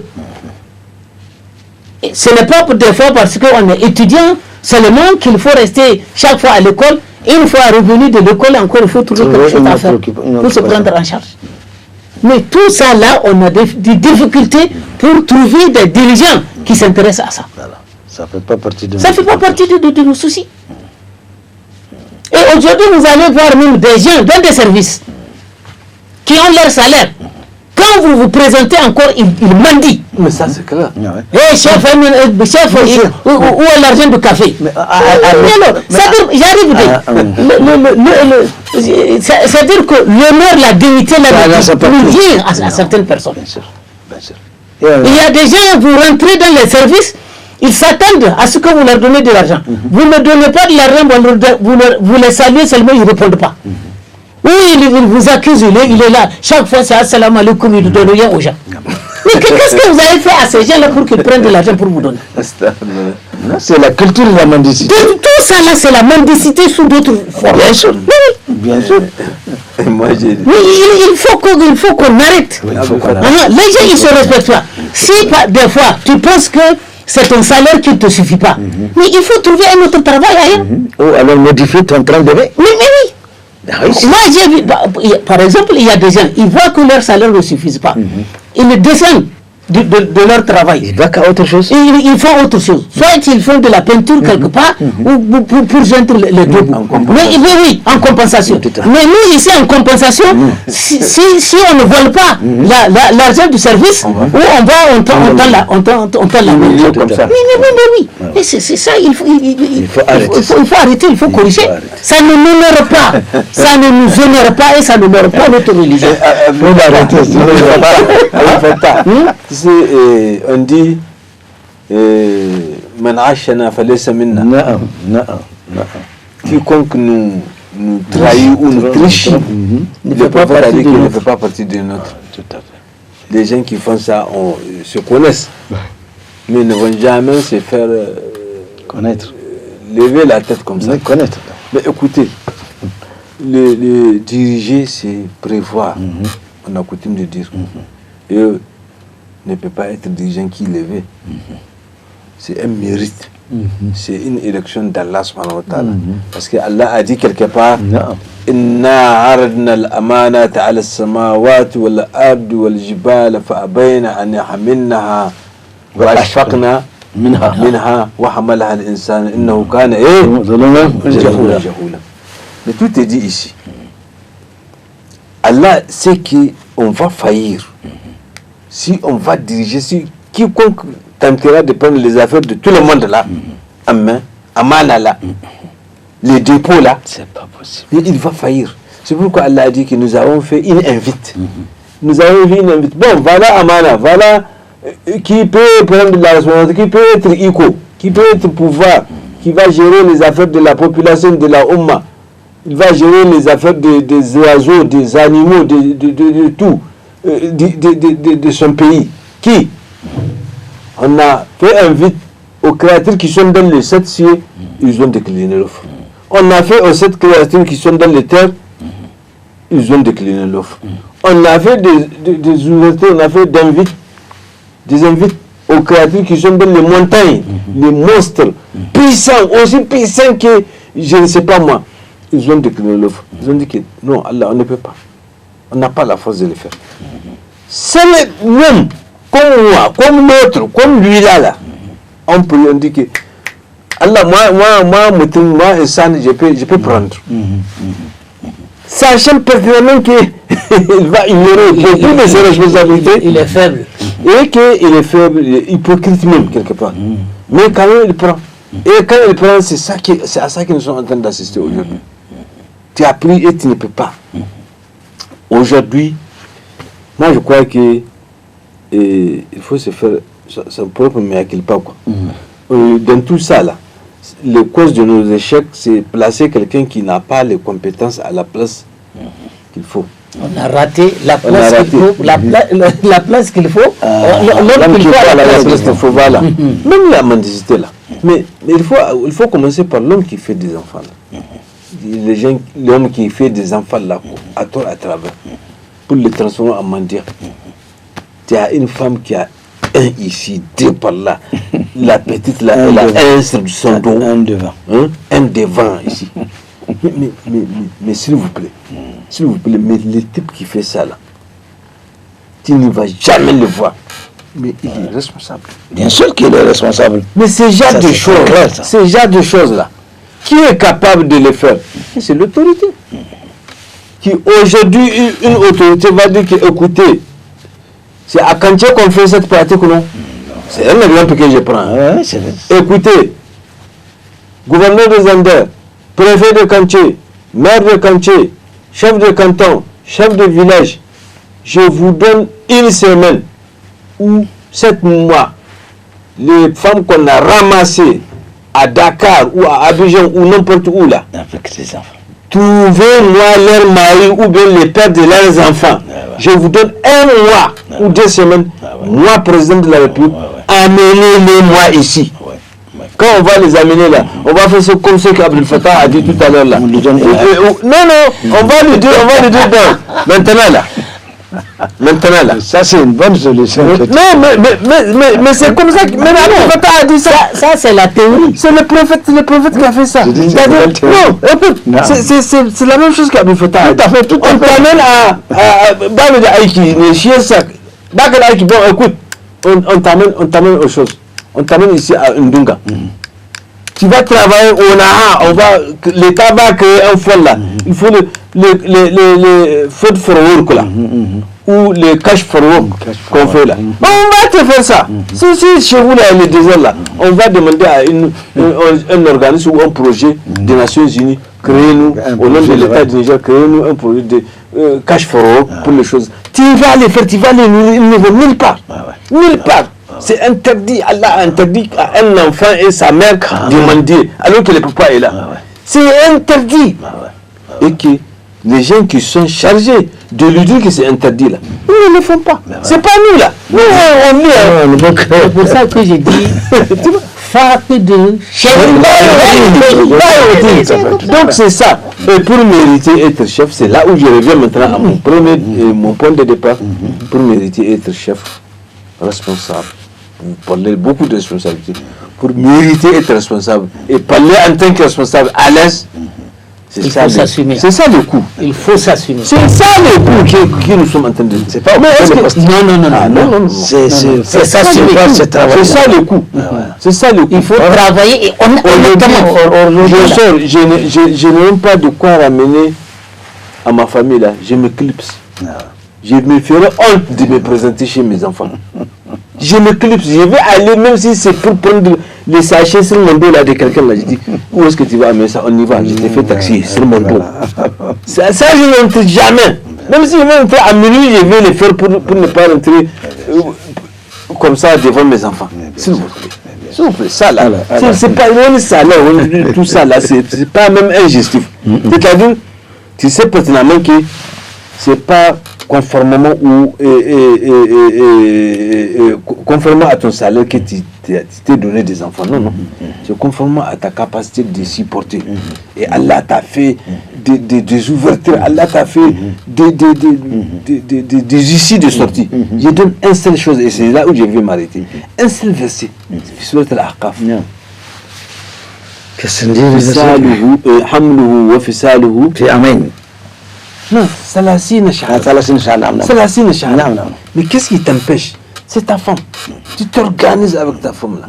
Et ce n'est pas des fois parce qu'on est étudiant seulement qu'il faut rester chaque fois à l'école. Une fois revenu de l'école, encore il faut trouver quelque chose à faire pour se prendre en charge. Mais tout ça là, on a des difficultés pour trouver des dirigeants qui s'intéressent à ça. Ça ne fait pas partie de nos soucis. Et aujourd'hui, vous allez voir même des gens dans des services qui ont leur salaire. Quand vous vous présentez encore, ils mendient. Mais ça, c'est clair. Chef, où est l'argent du café? C'est-à-dire que l'honneur, la dignité, la vient à certaines personnes. Bien sûr. Il y a des gens, vous rentrez dans les services, ils s'attendent à ce que vous leur donnez de l'argent. Vous ne donnez pas de l'argent, vous les saluez seulement, ils ne répondent pas. Oui, il vous accuse, il est là. Chaque fois, c'est assalamu alaikum, il ne donne rien aux gens. Mais qu'est-ce que vous avez fait à ces gens-là pour qu'ils prennent de l'argent pour vous donner? C'est la culture de la mendicité. Tout ça là, c'est la mendicité sous d'autres formes. Bien sûr. Oui. Bien sûr. Moi, j'ai dit. Oui, il faut qu'on arrête. Oui, il faut qu'on arrête. Les gens, ils se respectent pas. Si des fois, tu penses que c'est ton salaire qui ne te suffit pas, mais il faut trouver un autre travail ailleurs. Ou alors modifier ton train de vie. Mais oui. Moi, j'ai vu, par exemple, il y a des gens, ils voient que leur salaire ne suffit pas. Ils descendent de leur travail. Ils vont à autre chose. Ils font autre chose. Soit ils font de la peinture quelque part ou pour joindre les deux bouts. Mais oui, en compensation. Mais nous, ici, en compensation, si on ne vole pas l'argent du service, où on tend la main. Comme ça. Oui. Et c'est ça, il faut arrêter, il faut corriger. Ça ne m'honore pas. Ça ne nous honore pas et ça n'honore pas notre religion. Tu sais, on dit Man ashana falaysa minna. Quiconque nous trahit ou nous triche ne fait pas partie de notre. Les gens qui font ça se connaissent, mais ne vont jamais se faire connaître, lever la tête comme ça. Connaître. Mais écoutez, le diriger, c'est prévoir. On a coutume de dire. Et ne peut pas être dirigeant qui levé. C'est un mérite. C'est une élection d'Allah subhanahu wa ta'ala. Parce que Allah a dit quelque part Inna aradna al-amanata ala as-samawati wal-ardi wal-jibala fa'abayna an yahmilnaha wa ashfaqna minha wa hamalaha al-insanu innahu kana jahula. Mais tout est dit ici. Allah sait qu'on va faillir. Si on va diriger, si quiconque tentera de prendre les affaires de tout le monde là, en main, amana là, les dépôts là, c'est pas possible. Il va faillir. C'est pourquoi Allah a dit que nous avons fait une invite. Nous avons fait une invite. Bon, voilà amana, voilà qui peut prendre la responsabilité, qui peut être ICO, qui peut être pouvoir, qui va gérer les affaires de la population, de la Ummah. Il va gérer les affaires des oiseaux, des animaux, de tout, de son pays. Qui? On a fait invite aux créatures qui sont dans les 7 cieux, ils ont décliné l'offre. On a fait aux 7 créatures qui sont dans les terres, ils ont décliné l'offre. On a fait des ouvertures, on a fait des invites aux créatures qui sont dans les montagnes, les monstres, puissants, aussi puissants que, je ne sais pas moi. Ils ont décliné l'offre. Ils ont dit que non, Allah, on ne peut pas. On n'a pas la force de le faire. C'est l'homme, comme moi, comme l'autre, comme lui là. On dit que Allah, moi, insane, je peux prendre. Sachant pertinemment qu'il va ignorer beaucoup de ses responsabilités. Il est faible. Et qu'il est faible, il est hypocrite même quelque part. Mais quand même il prend. Et quand il prend, c'est à ça que nous sommes en train d'assister aujourd'hui. Tu as pris et tu ne peux pas. Aujourd'hui, moi je crois que il faut se faire son propre mea culpa, quoi. Dans tout ça là, les causes de nos échecs, c'est placer quelqu'un qui n'a pas les compétences à la place qu'il faut. On a raté la place qu'il faut. La place qu'il faut. L'homme qu'il faut à la place qu'il faut, voilà. Même la mendicité là. Mais il faut commencer par l'homme qui fait des enfants là. L'homme qui fait des enfants là, à tort, à travers, pour les transformer en mendiants. Tu as une femme qui a un ici, deux par là. La petite là, elle a un sur son dos. Un devant. Un devant ici. Mais s'il vous plaît, mais le type qui fait ça là, tu ne vas jamais le voir. Mais il est responsable. Bien sûr qu'il est responsable. Mais ce genre de choses, ce genre de choses là, qui est capable de le faire? C'est l'autorité. Qui aujourd'hui, une autorité va dire que, écoutez, c'est à Kanché qu'on fait cette pratique, non? C'est un exemple que je prends. Écoutez, gouverneur de Zander, préfet de Kanché, maire de Kanché, chef de canton, chef de village, je vous donne une semaine ou 7 mois, les femmes qu'on a ramassées à Dakar ou à Abidjan ou n'importe où là, avec ses enfants, trouvez-moi leur mari ou bien les pères de leurs enfants. Je vous donne 1 mois ou 2 semaines. Moi, président de la République, amenez-les-moi ici. Quand on va les amener là, on va faire comme ce qu'Abdel Fattah a dit tout à l'heure là. Non, on va lui dire maintenant là. Ça c'est une bonne solution. Non, mais c'est comme ça que même Abdel Fattah a dit ça. Ça c'est la théorie. C'est le prophète qui a fait ça. Non, écoute, c'est la même chose qu'Abdel Fattah a dit. On t'amène à Bamede Aïki, les chiens sacs. Bakar Aïki, bon écoute, on t'amène autre chose. On t'amène ici à Ndunga. Tu vas travailler au Naha, l'État va créer un fonds là. Il faut les food for work là. Ou les cash for work qu'on fait là. On va te faire ça. Si chez vous là, le désert là, on va demander à un organisme ou un projet des Nations Unies, créez-nous, au nom de l'État du Niger, créez-nous un projet de cash for work pour les choses. Tu vas les faire, tu vas les nourrir nulle part. Nulle part. C'est interdit. Allah a interdit à un enfant et sa mère de mendier alors que le papa est là. C'est interdit. Et que les gens qui sont chargés de lui dire que c'est interdit là, ils ne le font pas. C'est pas nous là. Nous on est. C'est pour ça que j'ai dit fac de chef. Donc c'est ça. Et pour mériter être chef, c'est là où je reviens maintenant à mon point de départ. Pour mériter être chef responsable, vous parlez beaucoup de responsabilité. Pour mériter être responsable et parler en tant que responsable à l'aise, il faut s'assumer. C'est ça le coup. Il faut s'assumer. C'est ça le coup que nous sommes en train de dire. C'est pas non. C'est ça le coup. C'est ça le coup. Il faut travailler et je n'ai même pas de quoi ramener à ma famille là. Je m'éclipse. Je me ferai honte de me présenter chez mes enfants. Je m'éclipse, je vais aller, même si c'est pour prendre les sachets sur mon dos là de quelqu'un là. Je dis, où est-ce que tu vas amener ça? On y va, je t'ai fait taxi sur mon dos. Ça je n'entre jamais. Même si je vais entrer à minuit, je vais le faire pour ne pas rentrer comme ça devant mes enfants. S'il vous plaît, ça là, c'est pas ça là, tout ça là, c'est pas même injustif. C'est-à-dire, tu sais pertinemment que c'est pas conformément conformément à ton salaire que tu t'es donné des enfants. Non. C'est conformément à ta capacité de supporter. Et Allah t'a fait des ouvertures, Allah t'a fait des issues de sortie. Je donne une seule chose et c'est là où je vais m'arrêter. Un seul verset. Surat al-Ahqaf. Hamluhu wa fisaluhu fi amain. Non, Salasine Shahla. Mais qu'est-ce qui t'empêche? C'est ta femme. Tu t'organises avec ta femme là.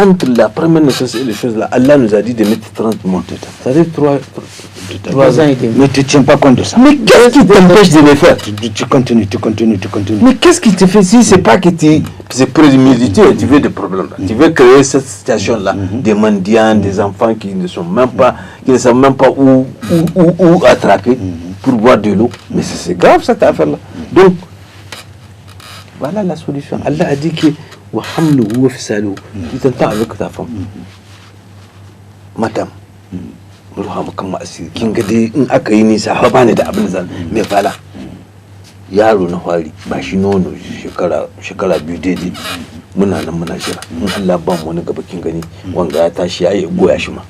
Entre la première naissance et les choses là, Allah nous a dit de mettre 30 mois. Ça veut dire 3 ans et demi. Mais tu ne tiens pas compte de ça. Mais qu'est-ce qui t'empêche de le faire? Tu continues. Mais qu'est-ce qui te fait si c'est pas que c'est prémédité et tu veux des problèmes là. Tu veux créer cette situation là, des mendiants, des enfants qui ne savent même pas où attraquer pour boire de l'eau. Mais c'est grave cette affaire là. Donc voilà la solution. Allah a dit que tu t'entends avec ta femme. Madame, kin ga dai in aka yi nisa ba ni da abin zan mai fala yaro na fari ba shi nono shekara biyu daidai muna jira in Allah ba mu wani gaba kin gani wanga ya tashi ya yi goya shi ma.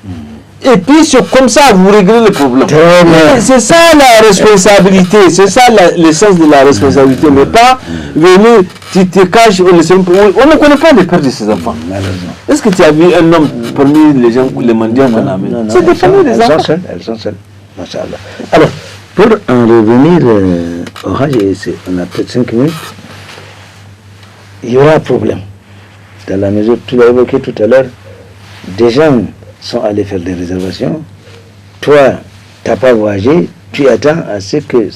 Et puis c'est comme ça vous réglez le problème. C'est ça la responsabilité, c'est ça l'essence de la responsabilité, mais pas venir, tu te caches, on ne connaît pas les pères de ses enfants. Est-ce que tu as vu un homme parmi les gens, les mendiants qu'on amène? C'est des familles des enfants. Elles sont seules. Masha'Allah. Alors, pour en revenir au Hajj, on a peut-être 5 minutes, il y aura un problème. Dans la mesure, tu l'as évoqué tout à l'heure, des gens sont allés faire des réservations. Toi, tu n'as pas voyagé, tu attends à ce que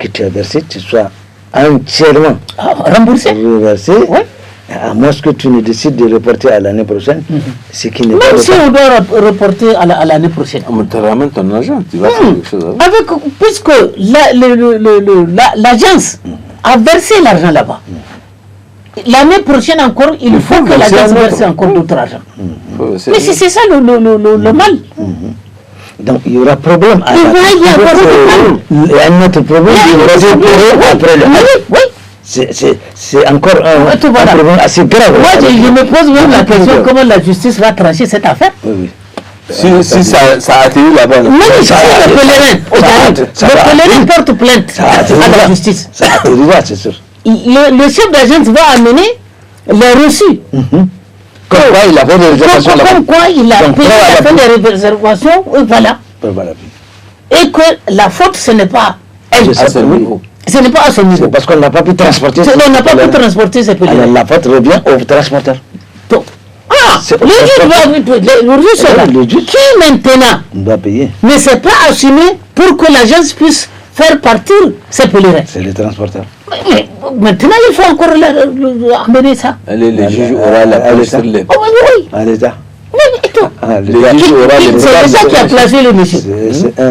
tu as versé, tu sois entièrement remboursé. Oui. À moins que tu ne décides de reporter à l'année prochaine, ce qui n'est pas même si on doit reporter à l'année prochaine. Tu ramènes ton argent, tu vas faire quelque chose. Puisque l'agence a versé l'argent là-bas. L'année prochaine encore, il faut que l'agence verse encore d'autres argent. Mais c'est ça le mal. Donc il y aura problème. Il y a un autre problème. Après le oui. C'est encore un problème assez grave. Moi, je me pose même la question comment la justice va trancher cette affaire. Oui. Si ça atterrit là-bas. Non, si le pèlerin porte plainte à la justice. Ça atterrira, c'est sûr. Le chef d'agence va amener les reçus. Comme quoi il a fait des réservations là-bas. Comme quoi il a fait des réservations, voilà. Et que la faute, ce n'est pas elle. Ce n'est pas à son niveau. Parce qu'on n'a pas pu transporter. On n'a pas pu transporter ces pèlerins. Alors la faute revient au transporteur. Donc, le juge qui maintenant doit payer. ne s'est pas assumé pour que l'agence puisse faire partir ces pèlerins. C'est le transporteur. Mais maintenant, il faut encore amener ça. Le juge aura la place sur les... Oui. À l'État. C'est ça qui a placé le monsieur.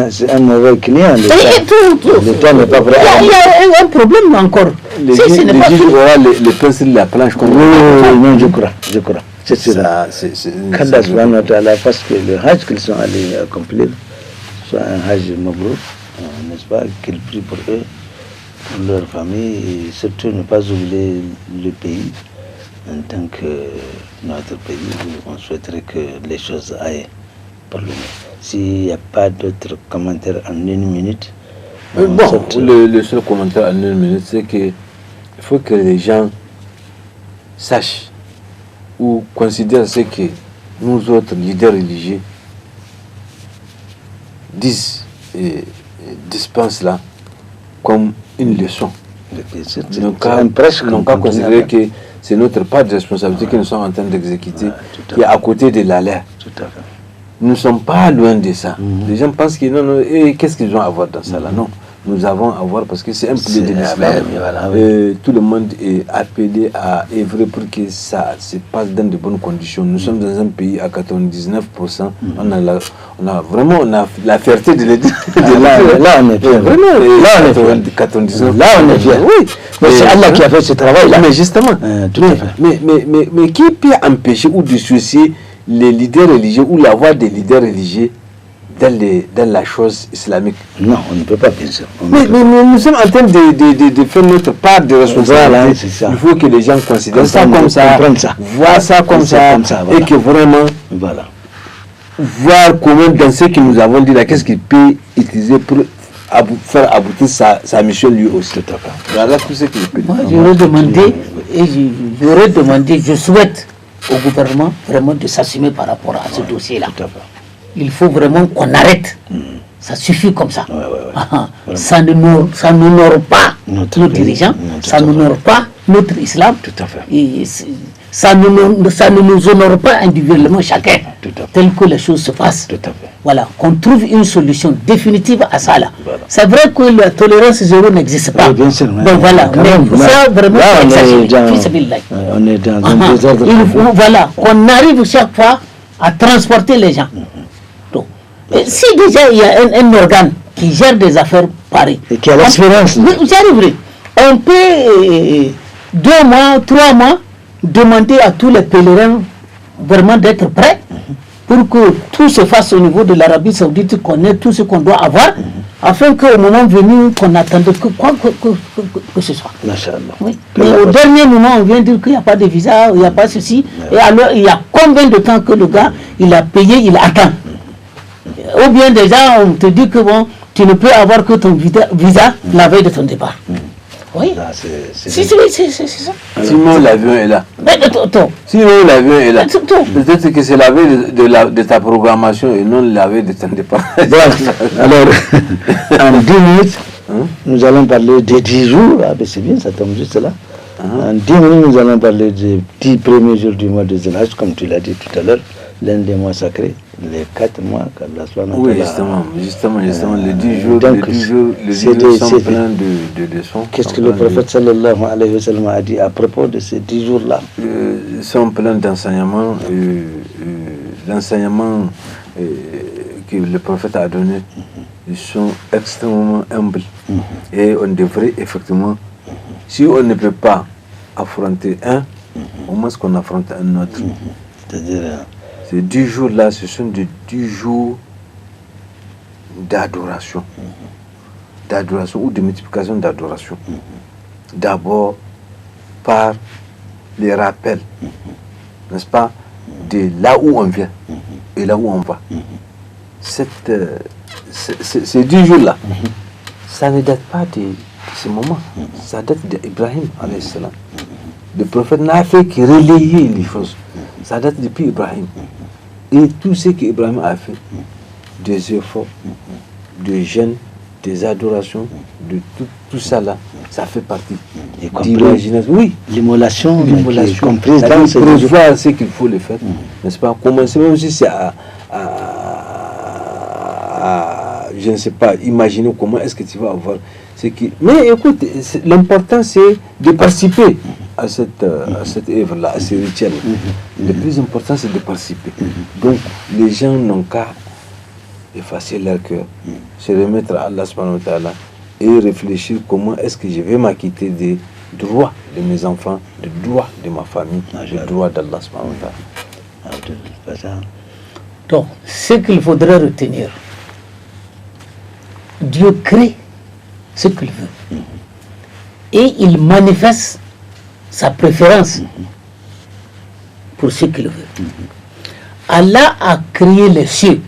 C'est un mauvais client. L'État n'est pas vrai. Il y a un problème encore. Le juge aura les plans sur la planche. Non, je crois. C'est ça. Qu'Allah subhanahu wa ta'ala fasse que le hajj qu'ils sont allés accomplir soit un hajj mabrouk, n'est-ce pas, qu'il prie pour eux, pour leur famille, et surtout ne pas oublier le pays. En tant que notre pays, on souhaiterait que les choses aillent pour le mieux. S'il n'y a pas d'autres commentaires en une minute. Le seul commentaire en une minute, c'est qu'il faut que les gens sachent ou considèrent ce que nous autres leaders religieux disent et dispensent là comme une leçon. Donc, n'ont pas considéré que c'est notre part de responsabilité que nous sommes en train d'exécuter, qui est à côté de la leur. Nous ne sommes pas loin de ça. Les gens pensent que non, et qu'est-ce qu'ils ont à voir dans ça là? Non, nous avons à voir parce que c'est un pilier de l'islam. Tout le monde est appelé à œuvrer pour que ça se passe dans de bonnes conditions. Nous sommes dans un pays à 99%. On a vraiment la fierté de le dire. Là, on est fier. Vraiment, là, on est fier. 99%. Là, on est fier. Oui. Mais c'est Allah qui a fait ce travail-là. Mais justement, tout à fait. Mais qui peut empêcher ou dissocier les leaders religieux ou la voix des leaders religieux dans la chose islamique? Non, on ne peut pas bien sûr. Mais nous sommes en train de faire notre part de responsabilité. Voilà, il faut que les gens considèrent ça comme ça, voient ça comme ça, et que vraiment, voir comment dans ce que nous avons dit là, qu'est-ce qu'il peut utiliser pour faire aboutir sa mission lui aussi. Voilà tout ce qu'il peut dire. Moi, j'aurais demandé, je souhaite au gouvernement vraiment de s'assumer par rapport à ce dossier-là. Il faut vraiment qu'on arrête. Ça suffit comme ça. Ça n'honore pas nos dirigeants, ça n'honore pas notre islam. Tout à fait. Et ça ne nous honore pas individuellement chacun, tel que les choses se passent. Tout à fait. Voilà, qu'on trouve une solution définitive à ça là. Voilà. C'est vrai que la tolérance zéro n'existe pas. Bien sûr, donc voilà, mais ça vraiment on est dans un désordre. Voilà, qu'on arrive chaque fois à transporter les gens. Donc, si déjà il y a un organe qui gère des affaires pareilles, et qui a l'expérience, j'arriverai. On peut 2 mois, 3 mois demander à tous les pèlerins vraiment d'être prêts pour que tout se fasse au niveau de l'Arabie Saoudite, qu'on ait tout ce qu'on doit avoir, afin qu'au moment venu, qu'on attende que ce soit. Oui. Mais au dernier moment, on vient dire qu'il n'y a pas de visa, il n'y a pas ceci, et alors il y a combien de temps que le gars, il a payé, il attend. Ou bien déjà, on te dit que bon, tu ne peux avoir que ton visa la veille de ton départ. Oui, c'est ça. Sinon l'avion est là. Sinon l'avion est là. Peut-être que c'est la veille de ta programmation et non la veille de ton départ. Alors, en 10 minutes, nous allons parler des 10 jours. Ah, ben c'est bien, ça tombe juste là. En 10 minutes, nous allons parler des 10 premiers jours du mois de Zulhajj, comme tu l'as dit tout à l'heure, l'un des mois sacrés, les 4 mois qu'Allah soit notre. Oui, justement, les 10 jours, les 10 jours sont pleins de leçons. Qu'est-ce que le prophète sallallahu alayhi wa sallam a dit à propos de ces 10 jours-là? Ils sont pleins d'enseignements. L'enseignement que le prophète a donné, ils sont extrêmement humbles. Et on devrait effectivement, si on ne peut pas affronter un, au moins qu'on affronte un autre. C'est-à-dire, ces 10 jours-là, ce sont des 10 jours d'adoration. D'adoration ou de multiplication d'adoration. D'abord, par les rappels, n'est-ce pas, de là où on vient et là où on va. Ces 10 jours-là, ça ne date pas de ce moment. Ça date d'Ibrahim, alayhi salam. Le prophète n'a fait que relayer les choses. Ça date depuis Ibrahim. Et tout ce qu'Ibrahim a fait, des efforts, de jeûne, des adorations, de tout ça là, ça fait partie Et d'imagination. Oui, l'immolation qui est comprise c'est-à-dire dans ce prévoir ce qu'il faut le faire, n'est-ce pas? Commencer même si c'est à je ne sais pas, imaginer comment est-ce que tu vas avoir ce qui... Mais écoute, l'important c'est de participer à cette œuvre-là, à ce rituel. Le plus important c'est de participer. Donc les gens n'ont qu'à effacer leur cœur, se remettre à Allah subhanahu wa ta'ala et réfléchir comment est-ce que je vais m'acquitter des droits de mes enfants, des droits de ma famille, des droits d'Allah subhanahu wa ta'ala. Donc, ce qu'il faudrait retenir, Dieu crée ce qu'il veut. Et il manifeste sa préférence pour ce qu'il veut. Allah a créé les cieux.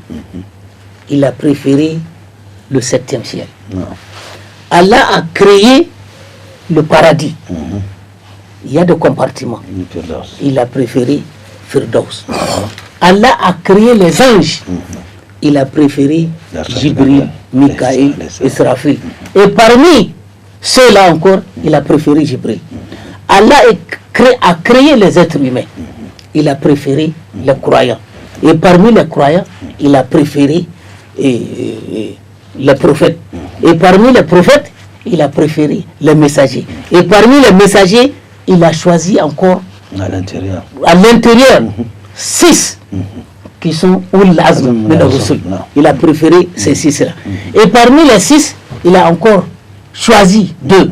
Il a préféré le 7e ciel. Allah a créé le paradis. Il y a des compartiments. Il a préféré Firdaus. Allah a créé les anges. Il a préféré Jibril, Mikaël, Israfil. Et parmi ceux-là encore, il a préféré Jibril. Allah a créé les êtres humains. Il a préféré les croyants. Et parmi les croyants, il a préféré les prophètes. Et parmi les prophètes, il a préféré les messagers. Et parmi les messagers, il a choisi encore à l'intérieur 6 qui sont Ulul Azm min ar-Rusul. Il a préféré ces 6-là. Et parmi les 6, il a encore choisi 2,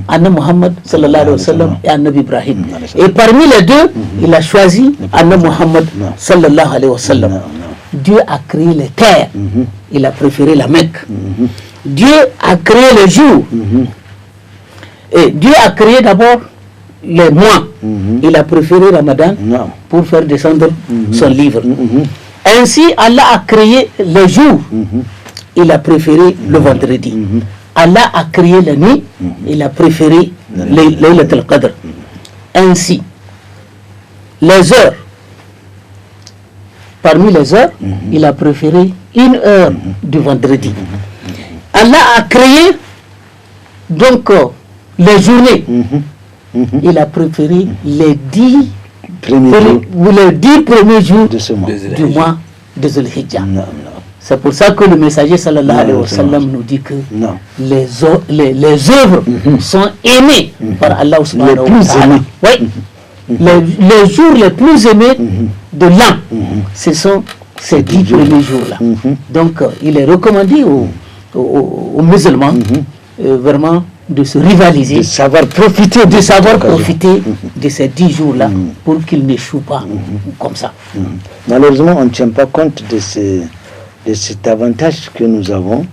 Anna Muhammad sallallahu alayhi wa sallam et Anna Ibrahim. Et parmi les 2, il a choisi Anna Muhammad sallallahu alayhi wa sallam. Dieu a créé les terres, il a préféré la Mecque. Dieu a créé les jours. Et Dieu a créé d'abord les mois. Il a préféré Ramadan pour faire descendre son livre. Ainsi, Allah a créé les jours. Il a préféré le vendredi. Allah a créé la nuit. Il a préféré Laylatul Qadr. Ainsi, les heures. Parmi les heures, il a préféré 1 heure du vendredi. Allah a créé donc les journées. Il a préféré les 10 premiers jours du mois de Zulhijjah. C'est pour ça que le messager sallallahu alayhi wa sallam nous dit que les œuvres sont aimées par Allah subhanahu wa ta'ala. Oui. Les jours les plus aimés de l'an, ce sont ces 10 premiers jours-là. Donc, il est recommandé aux musulmans vraiment de se rivaliser, de savoir profiter de ces 10 jours-là pour qu'ils n'échouent pas comme ça. Malheureusement, on ne tient pas compte de cet avantage que nous avons.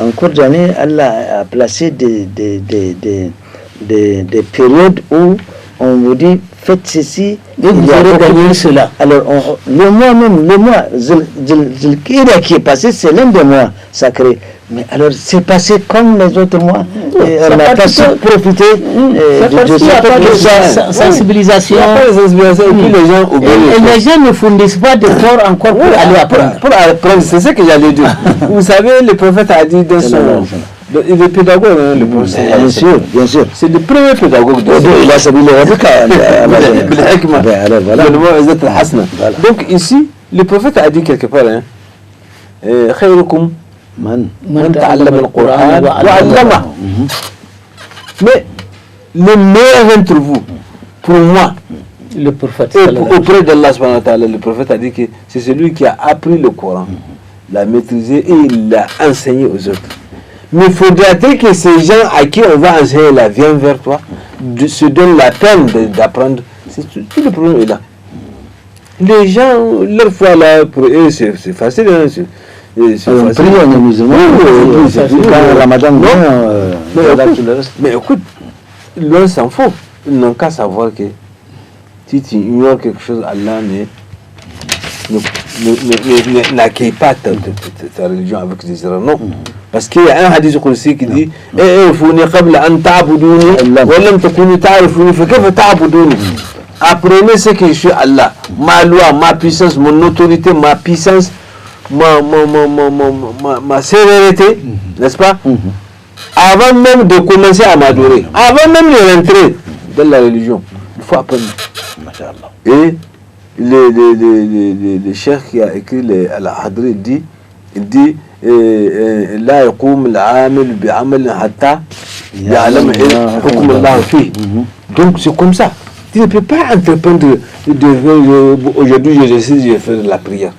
En cours d'année, Allah a placé des périodes où on vous dit faites ceci, vous aurez gagné cela. Alors, le mois Zulhijjah qui est passé, c'est l'un des mois sacrés. Mais alors, c'est passé comme les autres mois. On n'a pas su profiter de sa sensibilisation. Et puis les gens et les gens ne fournissent pas d'efforts encore pour aller apprendre. Pour apprendre, c'est ce que j'allais dire. Vous savez, le prophète a dit dans son... Il est pédagogue, hein, le prophète. Bien sûr. C'est le premier pédagogue. Il a sabi Donc ici, le prophète a dit quelque part, خيركم من تعلم القرآن وعلمه. Mais le meilleur d'entre vous, pour moi, le prophète, auprès d'Allah subhanahu wa ta'ala, le prophète a dit que c'est celui qui a appris le Coran, l'a maîtrisé et il l'a enseigné aux autres. Mais faudrait-il que ces gens à qui on va enseigner là viennent vers toi, se donnent la peine d'apprendre. Tout le problème est là. Les gens, leur foi là, pour eux, c'est facile. Hein, on prie, on est musulman, quand Ramadan vient, mais écoute, l'on s'en fout. Ils n'ont qu'à savoir que si tu ignores quelque chose, Allah n'accueille pas ta religion avec des erreurs. Non. Parce qu'il y a un hadith qudsi qui dit apprenez ce que je suis Allah, ma loi, ma puissance, mon autorité, ma puissance, ma sévérité, n'est-ce pas? avant même de commencer à m'adorer, avant même de rentrer dans la religion, il faut apprendre. Et le cheikh qui a écrit Al-Hadri dit لا يقوم العامل بعمل حتى يعلم حكم الله فيه. Donc c'est comme ça. Tu ne peux pas entreprendre aujourd'hui je décide de faire la prière.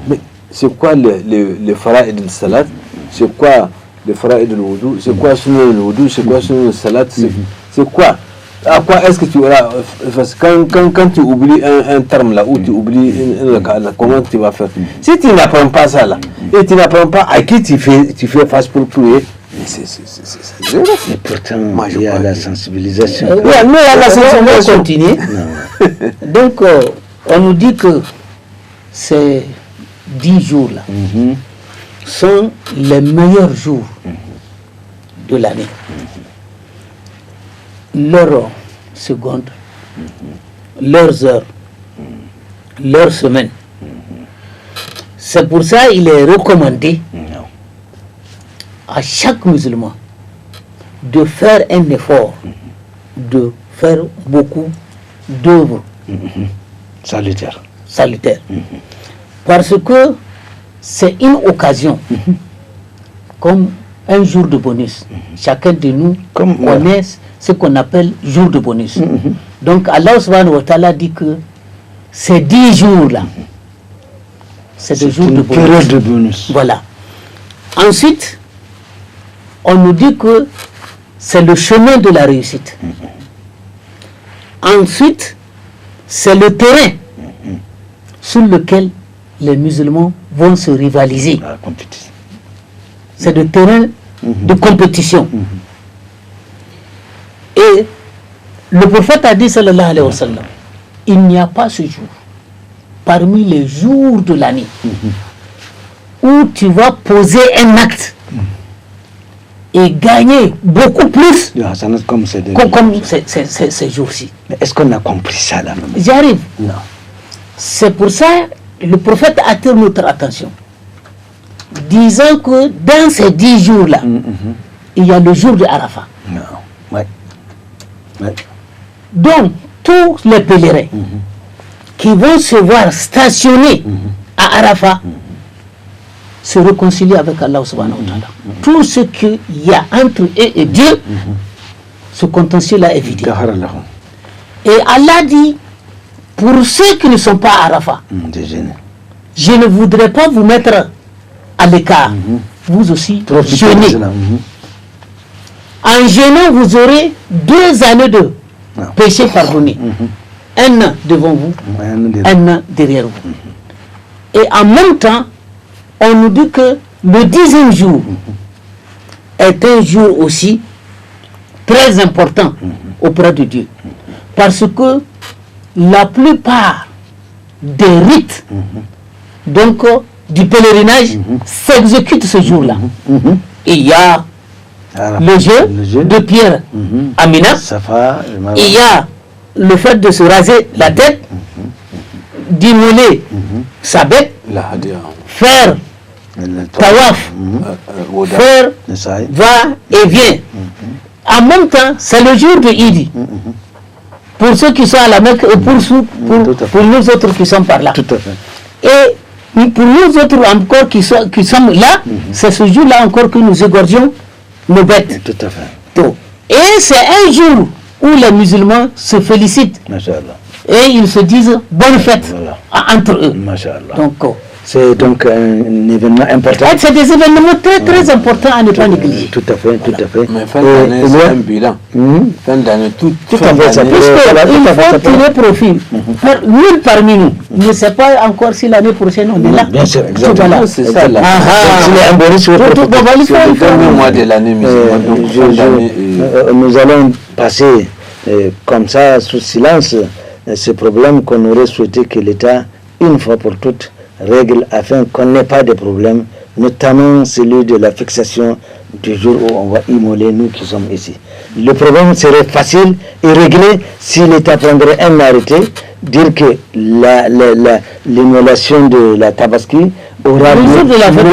Mais c'est quoi le fara'id de salat? C'est quoi le fara'id de wudu? C'est quoi sunna de wudu? C'est quoi sunna de salat? C'est quoi? À quoi est-ce que tu auras? Quand tu oublies un terme là, ou tu oublies comment tu vas faire? Si tu n'apprends pas ça là, et tu n'apprends pas à qui tu fais face pour prier, c'est zéro. Et pourtant, il y a la sensibilisation. Oui, mais il y a la sensibilisation. On va continuer. Donc, on nous dit que ces 10 jours là sont les meilleurs jours de l'année. Leurs secondes, leurs heures, leurs semaines. C'est pour ça qu'il est recommandé à chaque musulman de faire un effort, de faire beaucoup d'œuvres salutaires. Parce que c'est une occasion, comme un jour de bonus. Chacun de nous connaît ce qu'on appelle jour de bonus. Donc Allah subhanahu wa ta'ala dit que ces 10 jours-là, c'est des jours de bonus. Période de bonus. Voilà. Ensuite, on nous dit que c'est le chemin de la réussite. Ensuite, c'est le terrain sur lequel les musulmans vont se rivaliser. C'est le terrain de compétition. Et le prophète a dit, sallallahu alayhi wa sallam, il n'y a pas ce jour parmi les jours de l'année où tu vas poser un acte et gagner beaucoup plus comme ces jours-ci. Mais est-ce qu'on a compris ça là? J'arrive. Non. C'est pour ça que le prophète attire notre attention, disant que dans ces 10 jours-là, il y a le jour de Arafat. Non. Ouais. Donc, tous les pèlerins qui vont se voir stationnés à Arafat se réconcilient avec Allah subhanahu wa ta'ala. Tout ce qu'il y a entre eux et Dieu, ce contentieux-là est vidé. Et Allah dit, pour ceux qui ne sont pas à Arafat, je ne voudrais pas vous mettre à l'écart. Vous aussi, jeûnez. En jeûnant, vous aurez 2 années de péché pardonné. Un an devant vous, un an derrière vous. Et en même temps, on nous dit que le 10e jour est un jour aussi très important auprès de Dieu. Parce que la plupart des rites donc, du pèlerinage s'exécutent ce jour-là. Et il y a le jeu de pierre à Mina. Il y a le fait de se raser la tête, d'immoler sa bête, faire tawaf, faire va et vient. En même temps, c'est le jour de Idi. Pour ceux qui sont à la Mecque et pour nous autres qui sommes par là. Tout à fait. Et pour nous autres encore qui sommes là, c'est ce jour-là encore que nous égorgeons nos bêtes. Tout à fait. Et c'est un jour où les musulmans se félicitent. Et ils se disent bonne fête entre eux. Donc, c'est donc un événement important. C'est des événements très importants à ne pas négliger. Tout à fait. Mais fin d'année, c'est un bilan. Fin d'année, tout à fait. Il faut tirer profil. Nul parmi nous ne sait pas encore si l'année prochaine on est là. Bien sûr, exactement. C'est ça là. C'est un bonus sur le dernier mois de l'année musulmane. Nous allons passer comme ça sous silence ce problème qu'on aurait souhaité que l'État, une fois pour toutes, règle afin qu'on n'ait pas de problème, notamment celui de la fixation du jour où on va immoler nous qui sommes ici. Le problème serait facile et réglé si l'État prendrait un arrêté, dire que l'immolation de la Tabaski aura le jour de la fête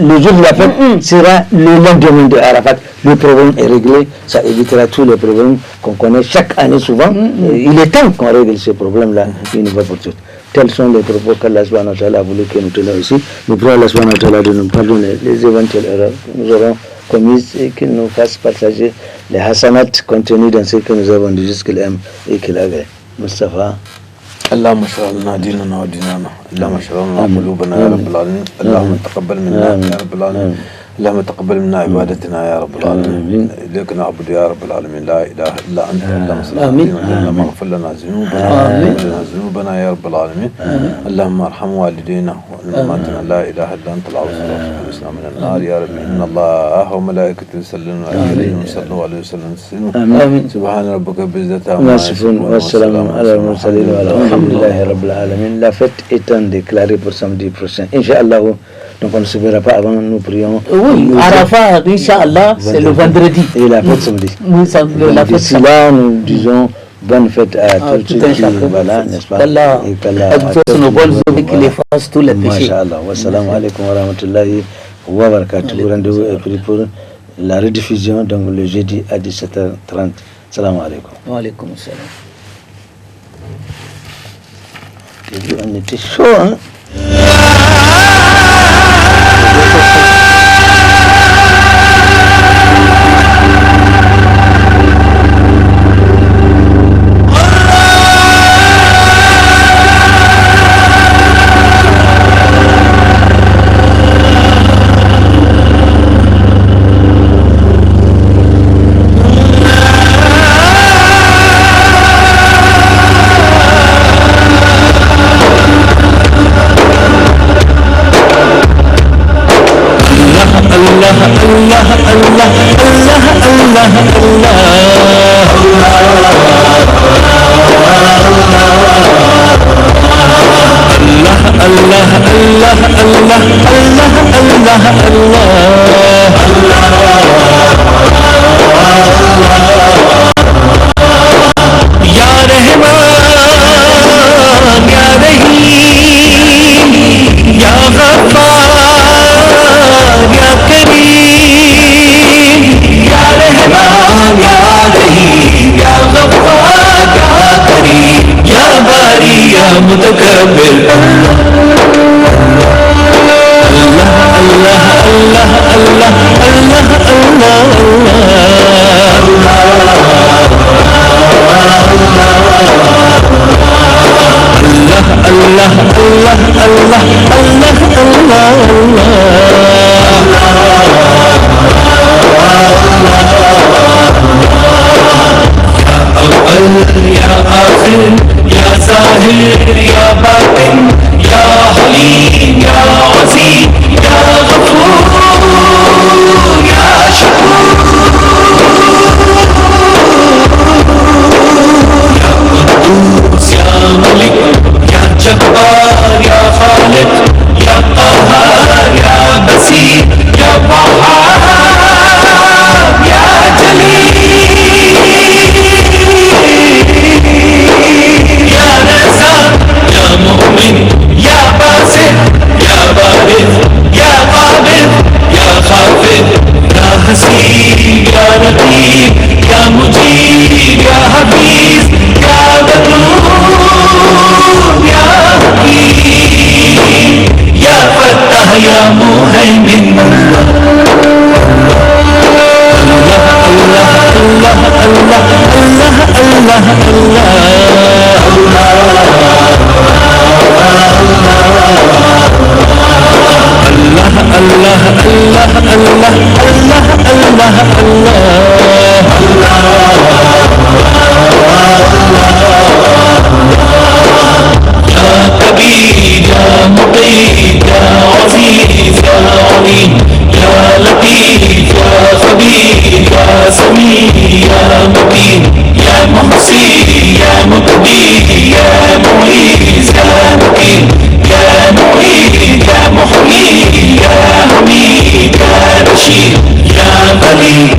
le jour de la fête sera le lendemain de Arafat. Le problème est réglé, ça évitera tous les problèmes qu'on connaît chaque année souvent. Il est temps qu'on règle ces problèmes-là une fois pour toutes. Tels sont les propos qu'Allah subhanahu wa ta'ala a voulu que nous tenions ici. Nous prions Allah subhanahu wa ta'ala de nous pardonner les éventuelles erreurs que nous aurons commises et qu'il nous fasse partager les hasanats contenus dans ce que nous avons dit jusqu'à l'aime et qu'il avait. Mustafa. اللهم اشرح لنا ديننا وديننا، اللهم اشرح لنا قلوبنا يا رب العالمين، اللهم تقبل منا يا رب العالمين، اللهم تقبل منا عبادتنا يا رب العالمين، إليك نعبد يا رب العالمين، لا إله إلا أنت، اللهم صل على سيدنا، اللهم اغفر لنا ذنوبنا يا رب العالمين، اللهم ارحم والدينا وأمهاتنا، لا إله إلا أنت العظيم الإسلام من النار يا رب، إن الله وملائكته يصلون على النبي صلى الله عليه وسلم تسليما، سبحان ربك رب العزة عما يصفون والسلام على المرسلين والحمد لله رب العالمين. La fête étant déclarée pour samedi prochain, Inch'Allah, donc on ne se verra pas avant, nous prions. Oui, Arafat, Inch'Allah, c'est le vendredi. Et la fête samedi. Oui, la fête samedi. Là, nous disons bonne fête à tous ceux qui, voilà, n'est-ce pas? Allah, fasse nos bonnes œuvres, qu'il efface tous les péchés. Masha'Allah. Wassalamu alaikum wa rahmatullahi wa barakatuh. Rendez-vous est pris pour la rediffusion, donc le jeudi à 17h30. Salam alaikum. Wa alaikum salam. On était chaud, hein? يا حميد يا رشيد يا غني